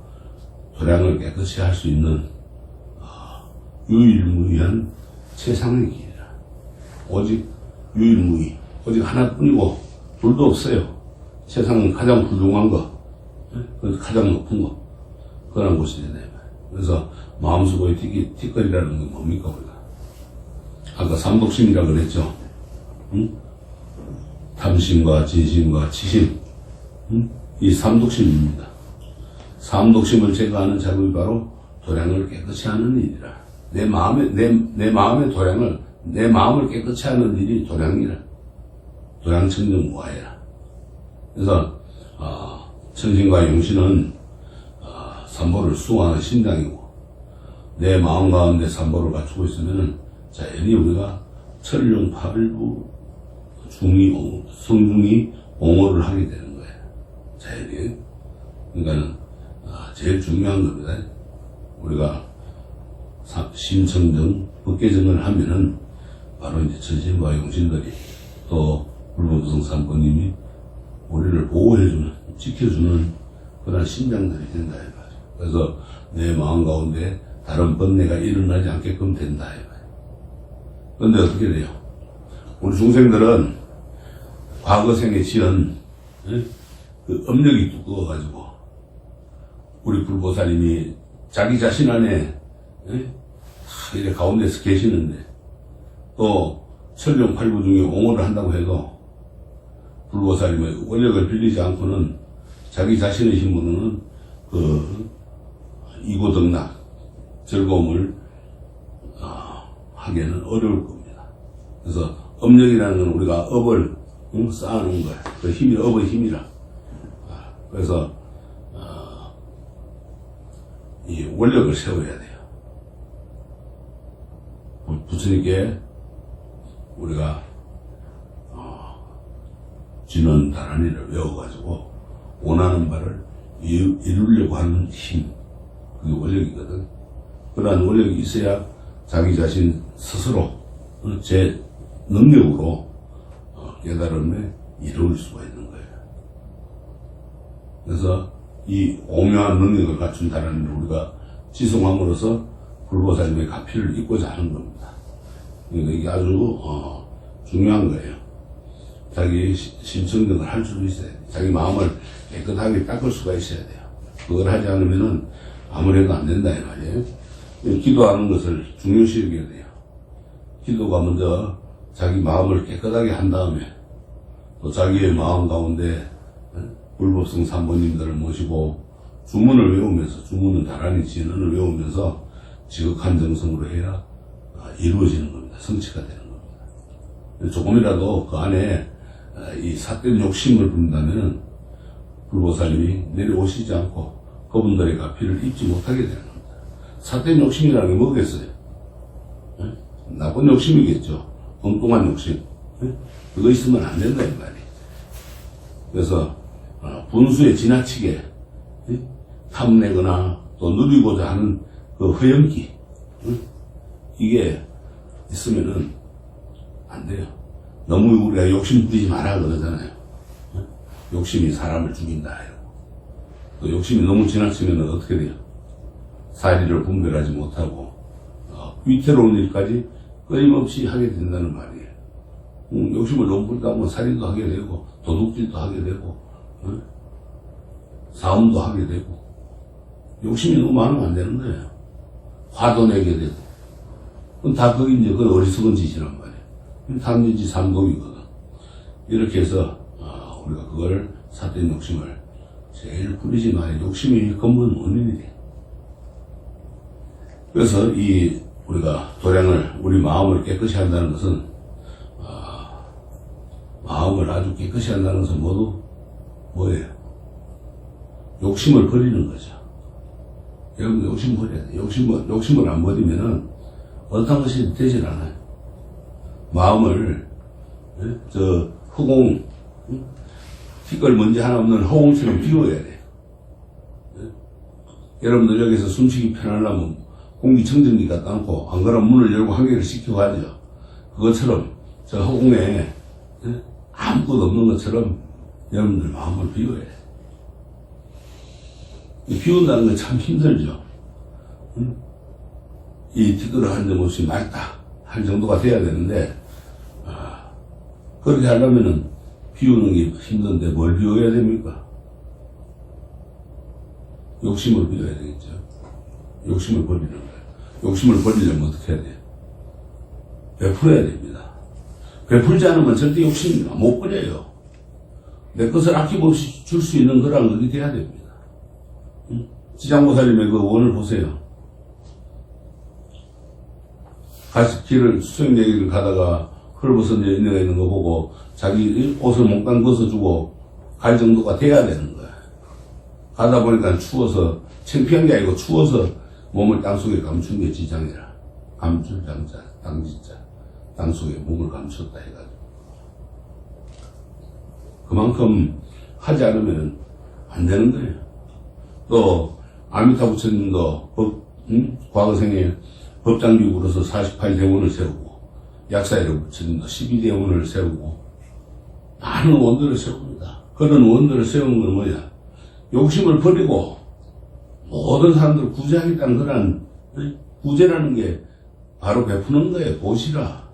도량을 깨끗이 할 수 있는 유일무이한 최상의 길이라. 오직 유일무이. 오직 하나뿐이고, 둘도 없어요. 세상 가장 훌륭한 거, 그래서 가장 높은 거, 그런 곳이 되네. 그래서 마음속의 티끌이라는 건 뭡니까, 우리가? 아까 삼독심이라고 그랬죠. 응? 탐심과 진심과 치심, 응? 이 삼독심입니다. 삼독심을 제거하는 작업이 바로 도량을 깨끗이 하는 일이라. 내 마음의 도량을, 내 마음을 깨끗이 하는 일이 도량이라. 도량청정무화해라. 그래서 천신과 용신은 삼보를 수호하는 심장이고, 내 마음 가운데 삼보를 갖추고 있으면은 자연히 우리가 천룡 파일부 성중이 옹호를 하게 되는 거예요. 자연히. 그러니까는 제일 중요한 겁니다. 우리가 심청정, 법계정을 하면은 바로 이제 천신과 용신들이 또 불보성 삼보님이 우리를 보호해주는, 지켜주는 그런 심장들이 된다. 그래서 내 마음 가운데 다른 번뇌가 일어나지 않게끔 된다. 그런데 어떻게 돼요? 우리 중생들은 과거 생에 지은 그 업력이 두꺼워가지고 우리 불보살님이 자기 자신 안에 다 이렇게 가운데서 계시는데 또 천룡팔부 중에 옹호를 한다고 해도 불보살님의 원력을 빌리지 않고는 자기 자신의 힘으로는 그 이고덕락 즐거움을 하기에는 어려울 겁니다. 그래서 업력이라는 건 우리가 업을 쌓아놓은 거야. 그 힘이 업의 힘이라. 그래서 이 원력을 세워야 돼요. 부처님께 우리가 진원 다란이를 외워가지고 원하는 바를 이루려고 하는 힘, 그게 원력이거든. 그러한 원력이 있어야 자기 자신 스스로 제 능력으로 깨달음에 이룰 수가 있는 거예요. 그래서 이 오묘한 능력을 갖춘 다란이를 우리가 지송함으로써 불보살님의 가피를 입고자 하는 겁니다. 그러니까 이게 아주 중요한 거예요. 자기 심청정을 할 수 있어야 돼요. 자기 마음을 깨끗하게 닦을 수가 있어야 돼요. 그걸 하지 않으면은 아무래도 안 된다 이 말이에요. 기도하는 것을 중요시 여겨야 돼요. 기도가 먼저 자기 마음을 깨끗하게 한 다음에 또 자기의 마음 가운데 불법성 삼보님들을 모시고 주문을 외우면서, 주문은 다란히 진언을 외우면서 지극한 정성으로 해야 이루어지는 겁니다. 성취가 되는 겁니다. 조금이라도 그 안에 이 삿된 욕심을 부른다면 불보살님이 내려오시지 않고 그분들의 가피를 입지 못하게 되는 겁니다. 삿된 욕심이라는 게 뭐겠어요? 나쁜 욕심이겠죠. 엉뚱한 욕심. 그거 있으면 안 된다 이 말이에요. 그래서 분수에 지나치게 탐내거나 또 누리고자 하는 그 허영기, 이게 있으면은 안 돼요. 너무 우리가 욕심 부리지 마라 그러잖아요. 욕심이 사람을 죽인다. 또 욕심이 너무 지나치면 어떻게 돼요? 사리를 분별하지 못하고 위태로운 일까지 끊임없이 하게 된다는 말이에요. 욕심을 너무 부리다 보면 살인도 하게 되고 도둑질도 하게 되고 싸움도 하게 되고 욕심이 너무 많으면 안 되는 거예요. 화도 내게 되고 그건 다 그게 이제 그 어리석은 짓이란 말이에요. 탐진지 삼독이거든. 이렇게 해서 우리가 그걸 삿된 욕심을 제일 부리지 말아야 욕심이 근본 원인이 돼. 그래서 이 우리가 도량을, 우리 마음을 깨끗이 한다는 것은 마음을 아주 깨끗이 한다는 것은 모두 뭐예요? 욕심을 버리는 거죠. 여러분 욕심 버려야 돼. 욕심을 안 버리면은 어떤 것이 되질 않아요. 마음을 저 허공, 티끌 먼지 하나 없는 허공처럼 비워야 돼. 여러분들 여기서 숨쉬기 편하려면 공기청정기 갖다 놓고 안 그러면 문을 열고 환기를 시키고 하죠. 그것처럼 저 허공에 아무것도 없는 것처럼 여러분들 마음을 비워야 돼. 비운다는 건 참 힘들죠. 이 티끌을 한 점 없이 맑다 할 정도가 돼야 되는데 그렇게 하려면은 비우는 게 힘든데 뭘 비워야 됩니까? 욕심을 비워야 되겠죠. 욕심을 버리는 거예요. 욕심을 버리려면 어떻게 해야 돼요? 베풀어야 됩니다. 베풀지 않으면 절대 욕심이 못 버려요. 내 것을 아낌없이 줄 수 있는 거랑 그게 돼야 됩니다. 지장보살님의 그 원을 보세요. 길을 수정내기를 가다가 헐벗은 여인네가 있는 거 보고 자기 옷을 몽땅 벗어주고 갈 정도가 돼야 되는 거야. 가다 보니까 추워서 창피한 게 아니고 추워서 몸을 땅속에 감춘 게 지장이라. 감출 장자, 땅지자. 땅속에 몸을 감췄다 해가지고. 그만큼 하지 않으면 안 되는 거예요. 또 아미타 부처님도 과거생에 법장비구로서 48대원을 세우고 약사이로 부처님도 12대원을 세우고 많은 원들을 세웁니다. 그런 원들을 세우는 건 뭐야? 욕심을 버리고 모든 사람들을 구제하겠다는 그런 구제라는 게 바로 베푸는 거예요. 보시라.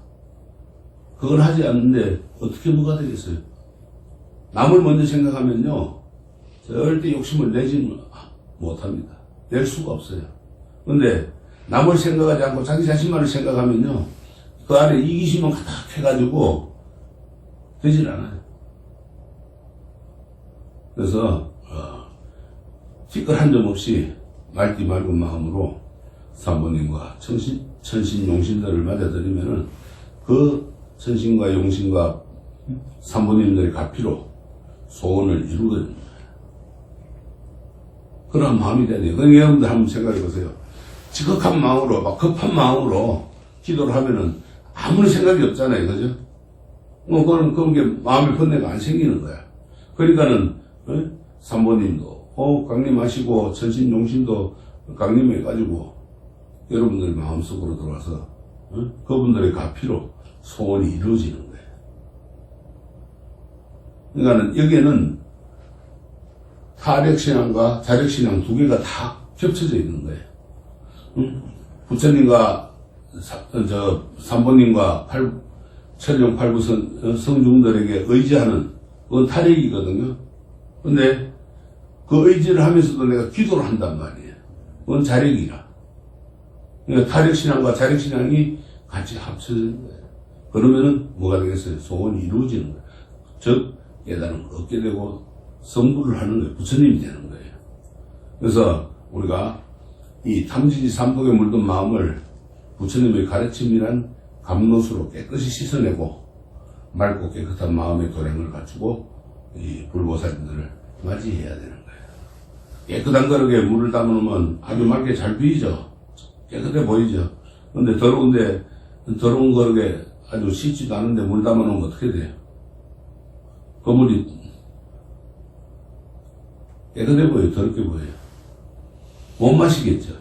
그걸 하지 않는데 어떻게 뭐가 되겠어요? 남을 먼저 생각하면요 절대 욕심을 내지는 못합니다. 낼 수가 없어요. 근데 남을 생각하지 않고 자기 자신만을 생각하면요 그 안에 이기심만 가득해가지고 되질 않아요. 그래서 티끌 한 점 없이 맑디 맑은 마음으로 사모님과 천신 용신들을 맞아들이면은 그 천신과 용신과 사모님들의 가피로 소원을 이루거든요. 그런 마음이 돼야 돼요. 그러니까 여러분들 한번 생각해 보세요. 지극한 마음으로, 막 급한 마음으로 기도를 하면은 아무런 생각이 없잖아요. 그죠? 그런 게 마음의 번뇌가 안 생기는 거야. 그러니까는, 사모님도, 강림하시고, 천신용신도 강림해가지고, 여러분들 마음속으로 들어와서, 그분들의 가피로 소원이 이루어지는 거예요. 그러니까는 여기에는 타력신앙과 자력신앙 두 개가 다 겹쳐져 있는 거예요. 부처님과 삼보님과 천룡 팔부 성중들에게 의지하는 그건 타력이거든요. 근데 그 의지를 하면서도 내가 기도를 한단 말이에요. 그건 자력이라. 그러니까 타력신앙과 자력신앙이 같이 합쳐지는 거예요. 그러면은 뭐가 되겠어요? 소원이 이루어지는 거예요. 즉 깨달음을 얻게 되고 성불을 하는 거예요. 부처님이 되는 거예요. 그래서 우리가 이 탐지지 삼독에 물든 마음을 부처님의 가르침이란 감로수로 깨끗이 씻어내고 맑고 깨끗한 마음의 도량을 갖추고 이 불보살님들을 맞이해야 되는 거예요. 깨끗한 그릇에 물을 담아놓으면 아주 맑게 잘 비이죠. 깨끗해 보이죠. 근데 더러운 그릇에 아주 씻지도 않은데 물 담아놓으면 어떻게 돼요? 그 물이 깨끗해 보여요? 더럽게 보여요? 못 마시겠죠?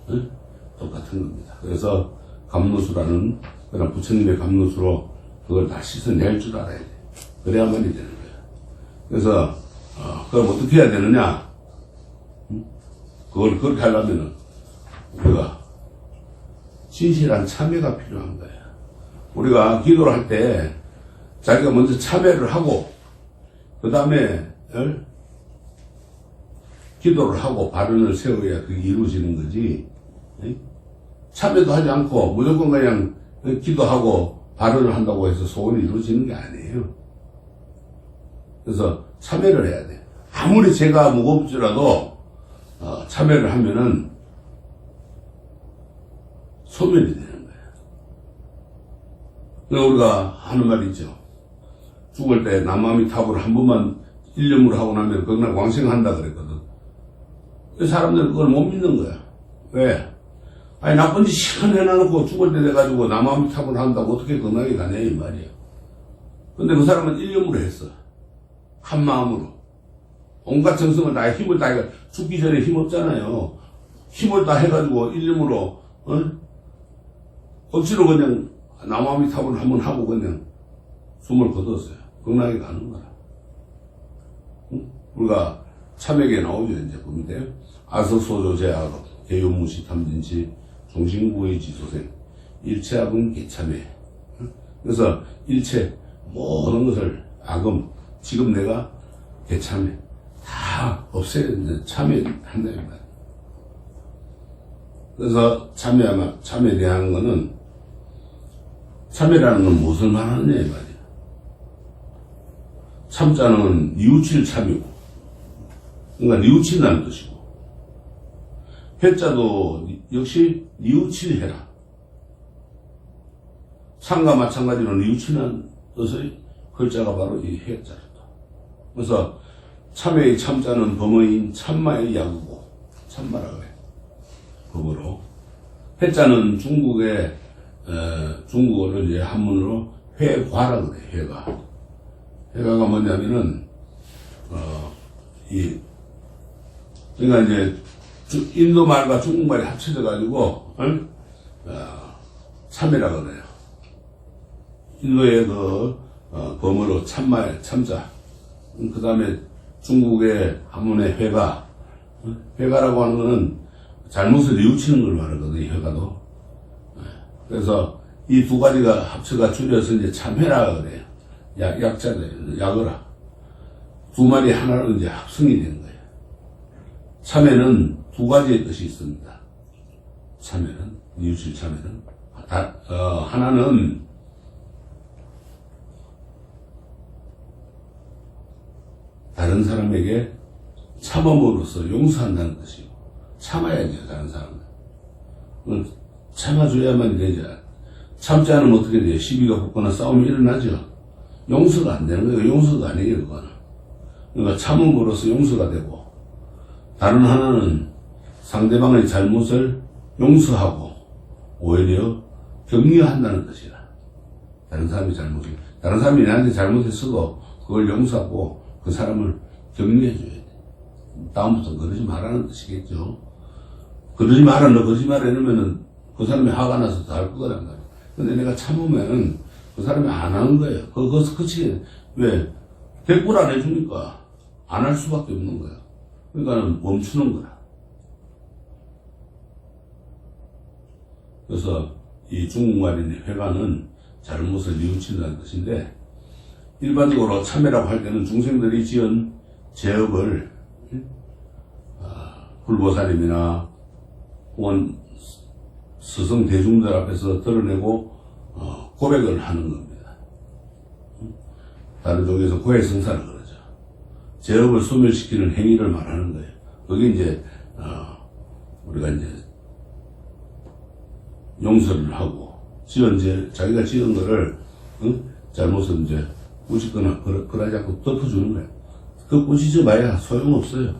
응? 똑같은 겁니다. 그래서 감로수라는 그런 부처님의 감로수로 그걸 다 씻어낼 줄 알아야 돼. 그래야만이 되는 거예요. 그래서 그럼 어떻게 해야 되느냐? 그걸 그렇게 하려면은 우리가 진실한 참회가 필요한 거예요. 우리가 기도를 할 때 자기가 먼저 참회를 하고 그 다음에 기도를 하고 발언을 세워야 그게 이루어지는 거지. 참회도 하지 않고 무조건 그냥 기도하고 발언을 한다고 해서 소원이 이루어지는 게 아니에요. 그래서 참회를 해야 돼. 아무리 죄가 무겁지라도 참회를 하면은 소멸이 되는 거예요. 그러니까 우리가 하는 말이 있죠. 죽을 때 남아미탑을 한 번만 일념으로 하고 나면 그날 왕생한다 그랬거든. 사람들은 그걸 못 믿는 거야. 왜? 아니 나쁜 짓 실컷 해놔놓고 죽을 때 돼가지고 남아미탑을 한다고 어떻게 건강에 가냐 이 말이야. 근데 그 사람은 일념으로 했어. 한 마음으로. 온갖 정성을 다 힘을 다 해가 죽기 전에 힘 없잖아요. 힘을 다 해가지고 일념으로 억지로 그냥 남아미탑을 한번 하고 그냥 숨을 거뒀어요. 건강에 가는 거라. 우리가 참회에 나오죠. 이제 보면 아석소조 제악업 개요무시 탐진치 종신구의 지소생 일체악은 개참회. 그래서 일체 모든 것을 악음, 지금 내가 개참해 다 없애야 참여한다. 그래서 참여에 대한 거는, 참여라는 건 무엇을 말하느냐 이 말이야. 참자는 뉘우칠 참이고, 그러니까 뉘우친다는 뜻이고, 회자도 역시 뉘우치해라. 참과 마찬가지로 뉘우치는 뜻의 글자가 바로 이 회자다. 그래서 참회의 참자는 범어인 참마의 약이고, 참마라고 해. 법으로. 회자는 중국어를 이제 한문으로 회과라고 그래, 회가. 회가가 뭐냐면은, 그러니까 이제, 인도 말과 중국 말이 합쳐져가지고, 참회라고 그래요. 인도의 범어로 참자. 그 다음에 중국의 한문의 회가. 회가라고 하는 거는 잘못을 뉘우치는 걸 말하거든요, 회가도. 그래서 이 두 가지가 합쳐가 줄여서 이제 참회라 그래요. 약자들, 약어라. 두 말이 하나로 이제 합성이 된 거예요. 참회는 두 가지의 뜻이 있습니다. 참회는, 뉘우칠 참회는. 하나는 다른 사람에게 참음으로써 용서한다는 뜻이고, 참아야죠, 다른 사람은. 참아줘야만 되죠. 참지 않으면 어떻게 돼요? 시비가 붙거나 싸움이 일어나죠. 용서가 안 되는 거예요. 용서가 아니에요, 그거는. 그러니까 참음으로써 용서가 되고, 다른 하나는 상대방의 잘못을 용서하고, 오히려 격려한다는 뜻이라. 다른 사람이 나한테 잘못했어도 그걸 용서하고, 그 사람을 격려해줘야 돼. 다음부터 그러지 말라는 뜻이겠죠. 그러지 마라, 너 거짓말 해놓으면은 그 사람이 화가 나서 더 할 거란 말이야. 근데 내가 참으면은 그 사람이 안 하는 거예요. 그치. 왜? 대꾸를 안 해주니까 안 할 수밖에 없는 거야. 그러니까 멈추는 거야. 그래서 이 중국말인 회가는 잘못을 뉘우친다는 뜻인데, 일반적으로 참회라고 할 때는 중생들이 지은 죄업을 불보살님이나 혹은 스승 대중들 앞에서 드러내고 고백을 하는 겁니다. 다른 종에서 고해성사를 그러죠. 죄업을 소멸시키는 행위를 말하는 거예요. 그게 이제 우리가 이제 용서를 하고 자기가 지은 거를 잘못을 이제 꾸짖거나 그러지 않고 덮어주는 거예요. 그 꾸짖어 봐야 소용없어요.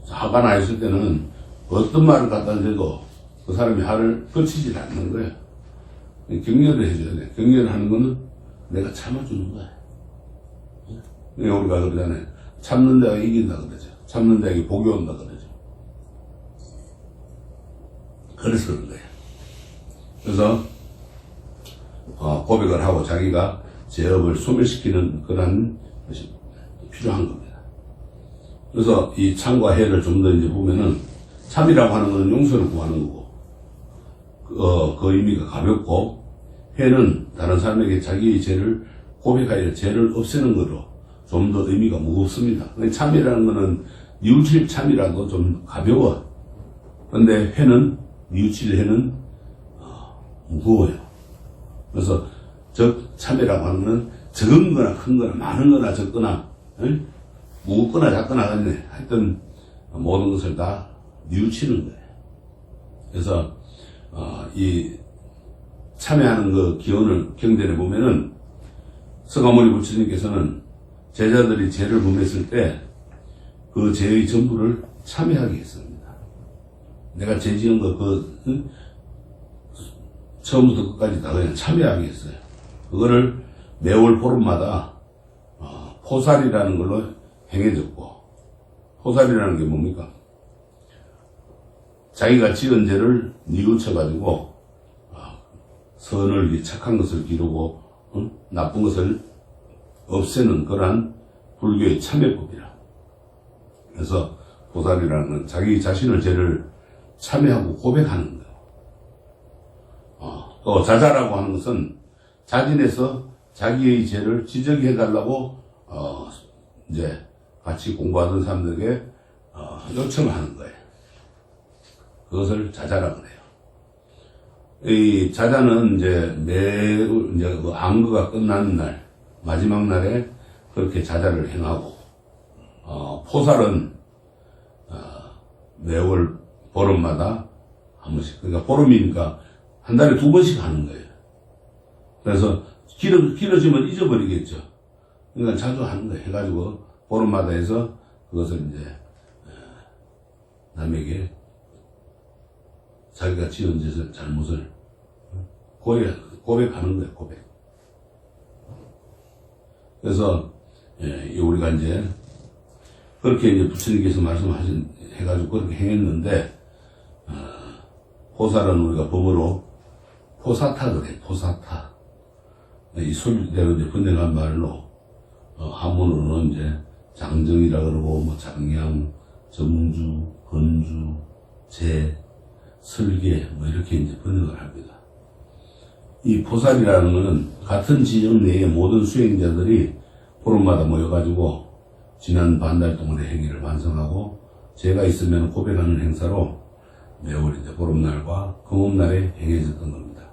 화가 나 있을 때는 어떤 말을 갖다 대도 그 사람이 화를 거치지 않는 거예요. 격려를 해줘야 돼. 격려를 하는 거는 내가 참아주는 거야. 우리가 그러잖아요. 참는 데가 이긴다 그러죠. 참는 데가 복이 온다 그러죠. 그래서 그런 거예요. 그래서 고백을 하고 자기가 죄업을 소멸시키는 그런 것이 필요한 겁니다. 그래서 이 참과 해를 좀 더 이제 보면은, 참이라고 하는 것은 용서를 구하는 거고, 그 의미가 가볍고, 해는 다른 사람에게 자기의 죄를 고백하여 죄를 없애는 거로 좀 더 의미가 무겁습니다. 참이라는 것은 뉘우칠 참이라도 좀 가벼워. 근데 해는, 뉘우칠 해는 무거워요. 그래서 참이라고 하는 것은 적은 거나 큰 거나 많은 거나 적거나 무겁거나 작거나 하여튼 모든 것을 다 뉘우치는 거예요. 그래서 이 참여하는 그 기원을 경전에 보면은 서가모니 부처님께서는 제자들이 죄를 범했을 때 그 죄의 전부를 참여하게 했습니다. 내가 죄 지은 거 처음부터 끝까지 다 그냥 참여하게 했어요. 그거를 매월 보름마다 포살이라는 걸로 행해졌고, 포살이라는 게 뭡니까? 자기가 지은 죄를 뉘우쳐가지고 선을, 착한 것을 기르고 나쁜 것을 없애는 그러한 불교의 참회법이라. 그래서 포살이라는 건 자기 자신의 죄를 참회하고 고백하는 거예요. 또 자자라고 하는 것은 자진해서 자기의 죄를 지적해달라고, 이제 같이 공부하던 사람들에게, 요청을 하는 거예요. 그것을 자자라 그래요. 이 자자는 이제 매우, 이제 그 안거가 끝나는 날, 마지막 날에 그렇게 자자를 행하고, 포살은, 매월 보름마다 한 번씩, 그러니까 보름이니까 한 달에 2번씩 하는 거예요. 그래서 길어지면 잊어버리겠죠. 그러니까 자주 하는 거예요. 해가지고 보름마다 해서 그것을 이제 남에게 자기가 지은 잘못을 고백하는 거예요. 고백. 그래서 우리가 이제 그렇게 이제 부처님께서 해가지고 그렇게 행했는데, 포살은 우리가 법으로 포사타 그래, 포사타. 이 소리대로 이제 번역한 말로, 한문으로는 이제 장정이라 그러고, 뭐 장양, 정주, 건주, 재, 설계, 뭐 이렇게 이제 번역을 합니다. 이 포살이라는 것은 같은 지역 내의 모든 수행자들이 보름마다 모여가지고, 지난 반달 동안의 행위를 완성하고, 죄가 있으면 고백하는 행사로 매월 이제 보름날과 금음날에 행해졌던 겁니다.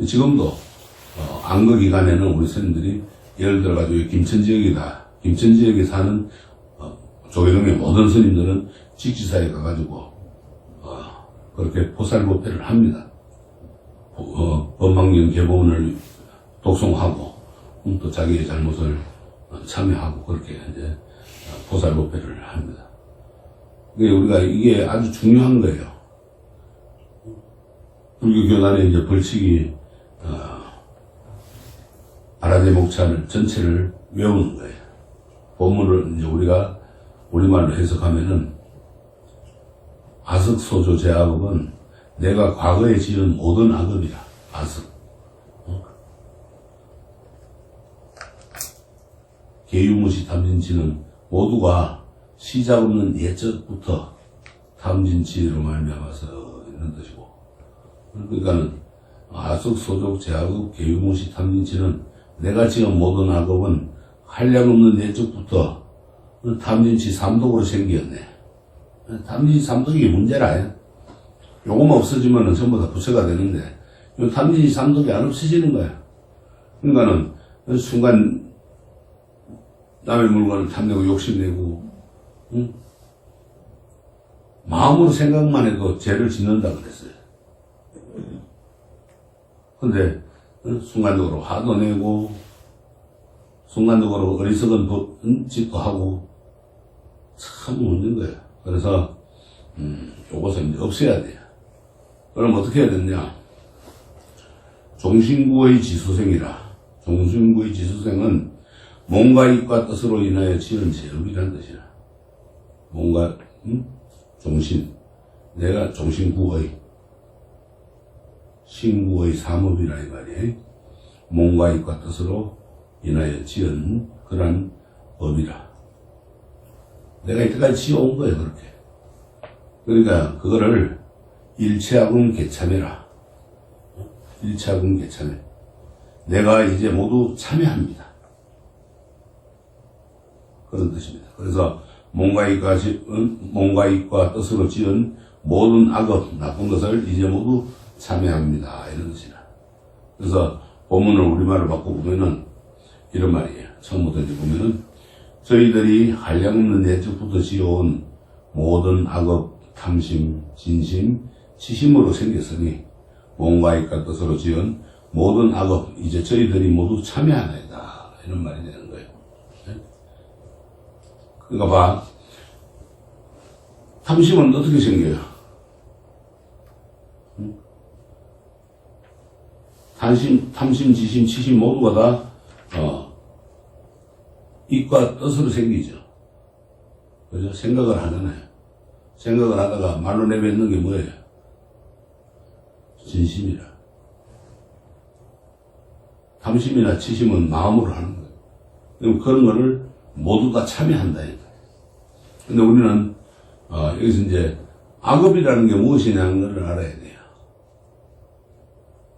지금도, 안거 기간에는 우리 스님들이 예를 들어가지고 김천 지역이다. 김천 지역에 사는, 조계동의 모든 스님들은 직지사에 가가지고, 그렇게 포살법회를 합니다. 법망경 개본을 독송하고, 또 자기의 잘못을 참여하고, 그렇게 이제 포살법회를 합니다. 우리가 이게 아주 중요한 거예요. 불교교단의 이제 벌칙이, 바라대목찬을 전체를 외우는 거예요. 본문을 이제 우리가 우리말로 해석하면은, 아석소조 제악업은 내가 과거에 지은 모든 악업이라. 아석. 계유무시 탐진치는 모두가 시작 없는 예적부터 탐진치로 말미암아서 있는 뜻이고, 그러니까는 아석소족 제악업 계유무시 탐진치는 내가 지은 모든 악업은 한량없는 예적부터 탐진치 삼독으로 생겼네. 탐진치 삼독이 문제라. 요거만 없어지면 전부 다 부처가 되는데, 요 탐진치 삼독이 안 없어지는 거야. 그러니까는 순간 남의 물건을 탐내고 욕심내고, 응? 마음으로 생각만 해도 죄를 짓는다 그랬어요. 근데 순간적으로 화도 내고, 순간적으로 어리석은 짓도 하고, 참 문제인 거예요. 그래서 요것을 이제 없애야 돼요. 그럼 어떻게 해야 되냐? 종신구의 지수생이라. 종신구의 지수생은 몸과 입과 뜻으로 인하여 지은 죄업이라는 뜻이라. 몸과 종신, 내가 종신구의 신구의 삼업이라 이 말이에요. 몸과 입과 뜻으로 인하여 지은 그러한 법이라. 내가 이때까지 지어온 거예요, 그렇게. 그러니까 그거를 일체하군 개참해라. 일체하군 개참해. 내가 이제 모두 참여합니다. 그런 뜻입니다. 그래서 몸과 입과 뜻으로 지은 모든 악업, 나쁜 것을 이제 모두 참여합니다. 이런 뜻이라. 그래서 본문을 우리말로 바꿔보면은 이런 말이에요. 처음부터 이제 보면은 저희들이 한량없는 예적부터 지어온 모든 악업, 탐심, 진심, 치심으로 생겼으니 몸과 입과 뜻으로 지은 모든 악업, 이제 저희들이 모두 참여하나이다. 이런 말이 되는 거예요. 그러니까 봐. 탐심은 어떻게 생겨요? 탐심, 지심, 치심 모두가 다, 입과 뜻으로 생기죠. 그죠? 생각을 하잖아요. 생각을 하다가 말로 내뱉는 게 뭐예요? 진심이라. 탐심이나 치심은 마음으로 하는 거예요. 그럼 그런 거를 모두 다 참여한다. 근데 우리는, 여기서 이제, 악업이라는 게 무엇이냐는 걸 알아야 돼요.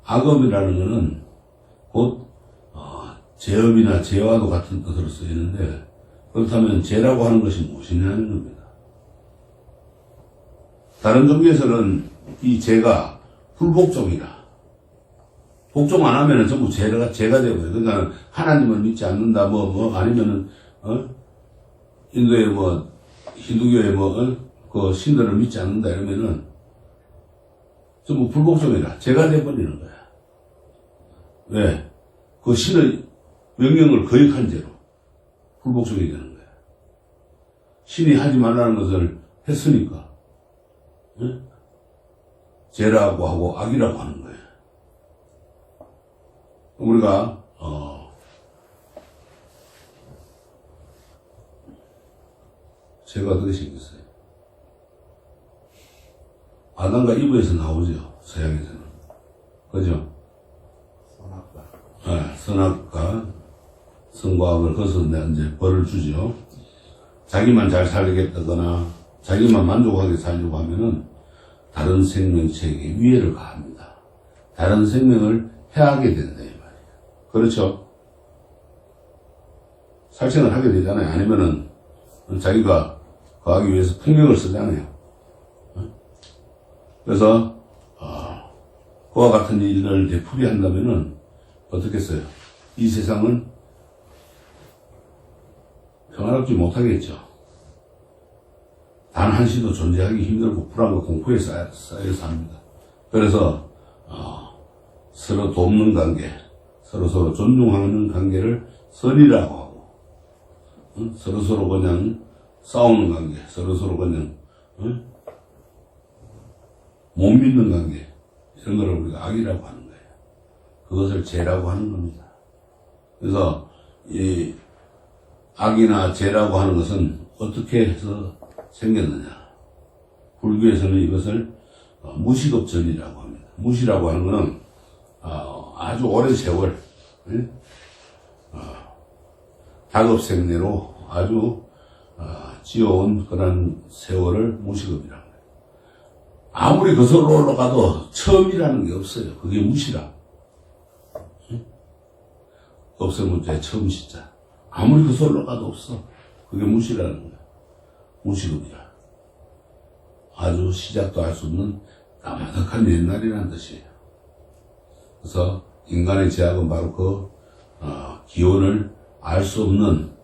악업이라는 거는 곧, 제업이나 제와도 같은 뜻으로 쓰이는데, 그렇다면 제라고 하는 것이 무엇이냐는 겁니다. 다른 종교에서는 이 제가 불복종이라, 복종 안 하면은 전부 제가 되고요. 그러니까 하나님을 믿지 않는다, 아니면은, 인도의 힌두교의 그 신들을 믿지 않는다 이러면은 전부 불복종이라 제가 돼버리는 거야. 왜? 그 신의 명령을 거역한 죄로 불복종이 되는 거야. 신이 하지 말라는 것을 했으니까, 죄라고 하고 악이라고 하는 거예요. 우리가 죄가 어떻게 생겼어요? 아담과 이브에서 나오죠. 서양에서는. 그죠? 선악과 선과악을 거서 이제 벌을 주죠. 자기만 잘 살겠다거나 자기만 만족하게 살려고 하면은 다른 생명체에게 위해를 가합니다. 다른 생명을 해하게 된다 이 말이에요. 그렇죠? 살생을 하게 되잖아요. 아니면은 자기가 거하기 위해서 폭력을 쓰잖아요. 그래서 그와 같은 일을 되풀이한다면은 어떻겠어요? 이 세상은 평화롭지 못하겠죠. 단 한시도 존재하기 힘들고 불안과 공포에 쌓여서 합니다. 그래서 서로 돕는 관계, 서로 존중하는 관계를 선이라고 하고, 서로 그냥 싸우는 관계, 서로 그냥 못 믿는 관계, 이런 걸 우리가 악이라고 하는 거예요. 그것을 죄라고 하는 겁니다. 그래서 이 악이나 죄라고 하는 것은 어떻게 해서 생겼느냐. 불교에서는 이것을 무식업전이라고 합니다. 무시라고 하는 것은 아주 오랜 세월, 다급생내로 아주 지어온 그런 세월을 무식업이라고 해요. 아무리 거슬러 올라가도 처음이라는 게 없어요. 그게 무시라. 없으면 돼, 처음 시자. 아무리 거슬러 올라가도 없어. 그게 무시라는 거야. 무식업이라. 아주 시작도 할 수 없는 까마득한 옛날이라는 뜻이에요. 그래서 인간의 죄악은 바로 그 기원을 알 수 없는,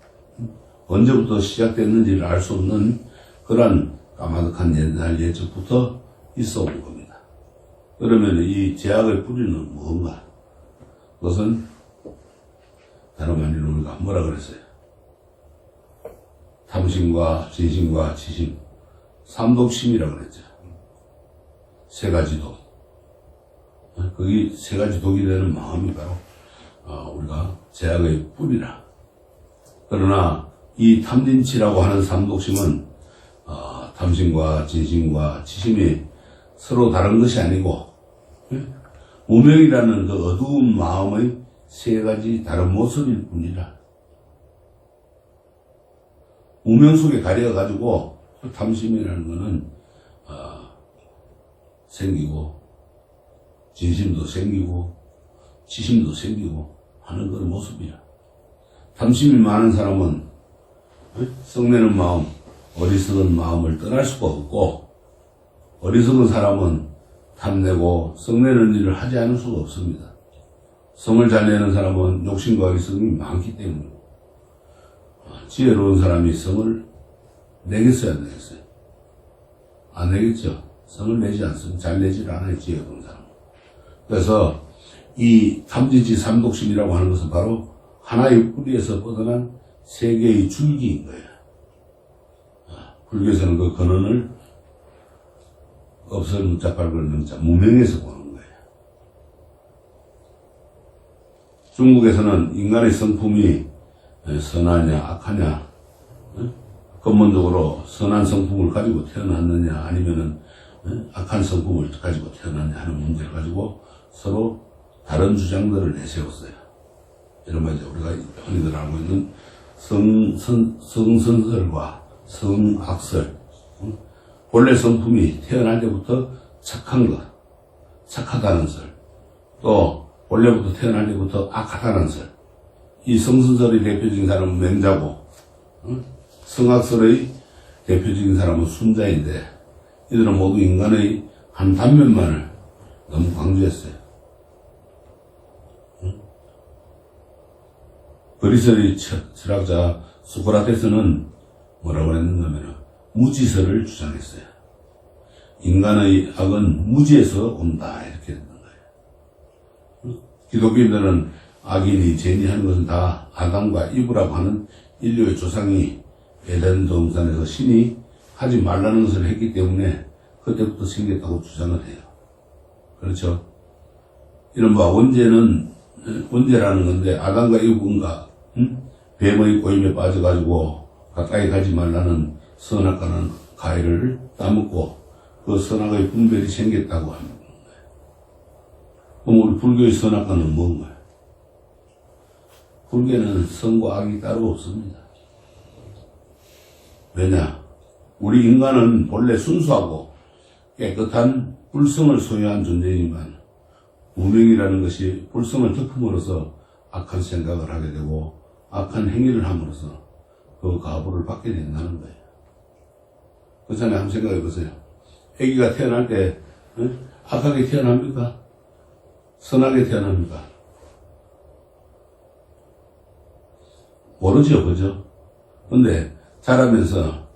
언제부터 시작됐는지를 알 수 없는 그런 까마득한 옛날 예적부터 있어 온 겁니다. 그러면 이 죄악의 뿌리는 무엇인가? 그것은 다름 아닌 우리가 뭐라 그랬어요? 탐심과 진심과 지심, 삼독심이라고 그랬죠. 세 가지 독. 거기 세 가지 독이 되는 마음이 바로 우리가 죄악의 뿌리라. 그러나 이 탐진치라고 하는 삼독심은 탐심과 진심과 지심이 서로 다른 것이 아니고 무명이라는 그 어두운 마음의 세 가지 다른 모습일 뿐이라. 무명 속에 가려가지고 탐심이라는 것은 생기고 진심도 생기고 지심도 생기고 하는 그런 모습이야. 탐심이 많은 사람은 썩내는 마음, 어리석은 마음을 떠날 수가 없고, 어리석은 사람은 탐내고 썩내는 일을 하지 않을 수가 없습니다. 성을 잘 내는 사람은 욕심과 어리석음이 많기 때문에, 지혜로운 사람이 성을 내겠어요, 안 내겠어요? 안 내겠죠. 성을 내지 않습니다. 잘 내질 않아요, 지혜로운 사람은. 그래서 이 탐진치 삼독심이라고 하는 것은 바로 하나의 뿌리에서 뻗어난 세 개의 줄기인 거예요. 불교에서는 그 근원을 없을 문자 발굴 명자 무명에서 보는 거예요. 중국에서는 인간의 성품이 선하냐 악하냐, 근본적으로 선한 성품을 가지고 태어났느냐 아니면은 악한 성품을 가지고 태어났냐 하는 문제를 가지고 서로 다른 주장들을 내세웠어요. 이른바 이제 우리가 흔히들 알고 있는 성선설과 성악설. 본래 성품이 태어날 때부터 착한 것, 착하다는 설. 또 본래부터 태어날 때부터 악하다는 설. 이 성선설의 대표적인 사람은 맹자고, 성악설의 대표적인 사람은 순자인데, 이들은 모두 인간의 한 단면만을 너무 강조했어요. 그리스의 철학자 소크라테스는 뭐라고 했는가 하면 무지설을 주장했어요. 인간의 악은 무지에서 온다 이렇게 했는 거예요. 기독교인들은 악인이 죄인이 하는 것은 다 아담과 이브라고 하는 인류의 조상이 에덴 동산에서 신이 하지 말라는 것을 했기 때문에 그때부터 생겼다고 주장을 해요. 그렇죠? 이른바 원죄라는 건데 아담과 이브가 뱀의 꼬임에 빠져가지고 가까이 가지 말라는 선악과는 과일을 따먹고 그 선악의 분별이 생겼다고 하는 거예요. 그럼 우리 불교의 선악과는 뭔가요? 불교는 선과 악이 따로 없습니다. 왜냐? 우리 인간은 본래 순수하고 깨끗한 불성을 소유한 존재이지만 무명이라는 것이 불성을 덮음으로써 악한 생각을 하게 되고 악한 행위를 함으로써 그 가보를 받게 된다는 거예요. 그렇잖아요. 한번 생각해 보세요. 아기가 태어날 때 악하게 태어납니까? 선하게 태어납니까? 모르죠. 그죠? 근데 자라면서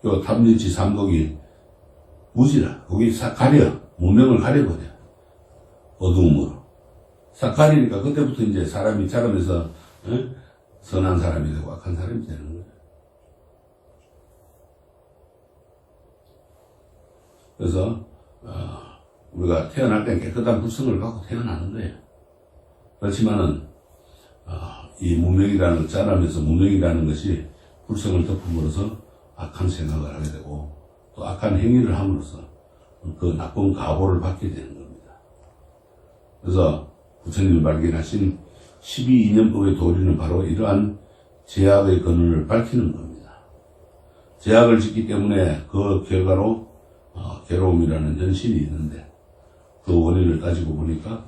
요 탐진치 삼독이 무지라 거기 싹 가려 무명을 가려버려. 어두움으로 싹 가리니까 그때부터 이제 사람이 자라면서 선한 사람이 되고 악한 사람이 되는 거예요. 그래서 우리가 태어날 땐 깨끗한 불성을 갖고 태어나는 거예요. 그렇지만은 이 무명이라는 자라면서 무명이라는 것이 불성을 덮음으로써 악한 생각을 하게 되고 또 악한 행위를 함으로써 그 나쁜 가보를 받게 되는 겁니다. 그래서 부처님이 발견하신 12인연법의 도리는 바로 이러한 제약의 근원을 밝히는 겁니다. 제약을 짓기 때문에 그 결과로 괴로움이라는 현실이 있는데 그 원인을 따지고 보니까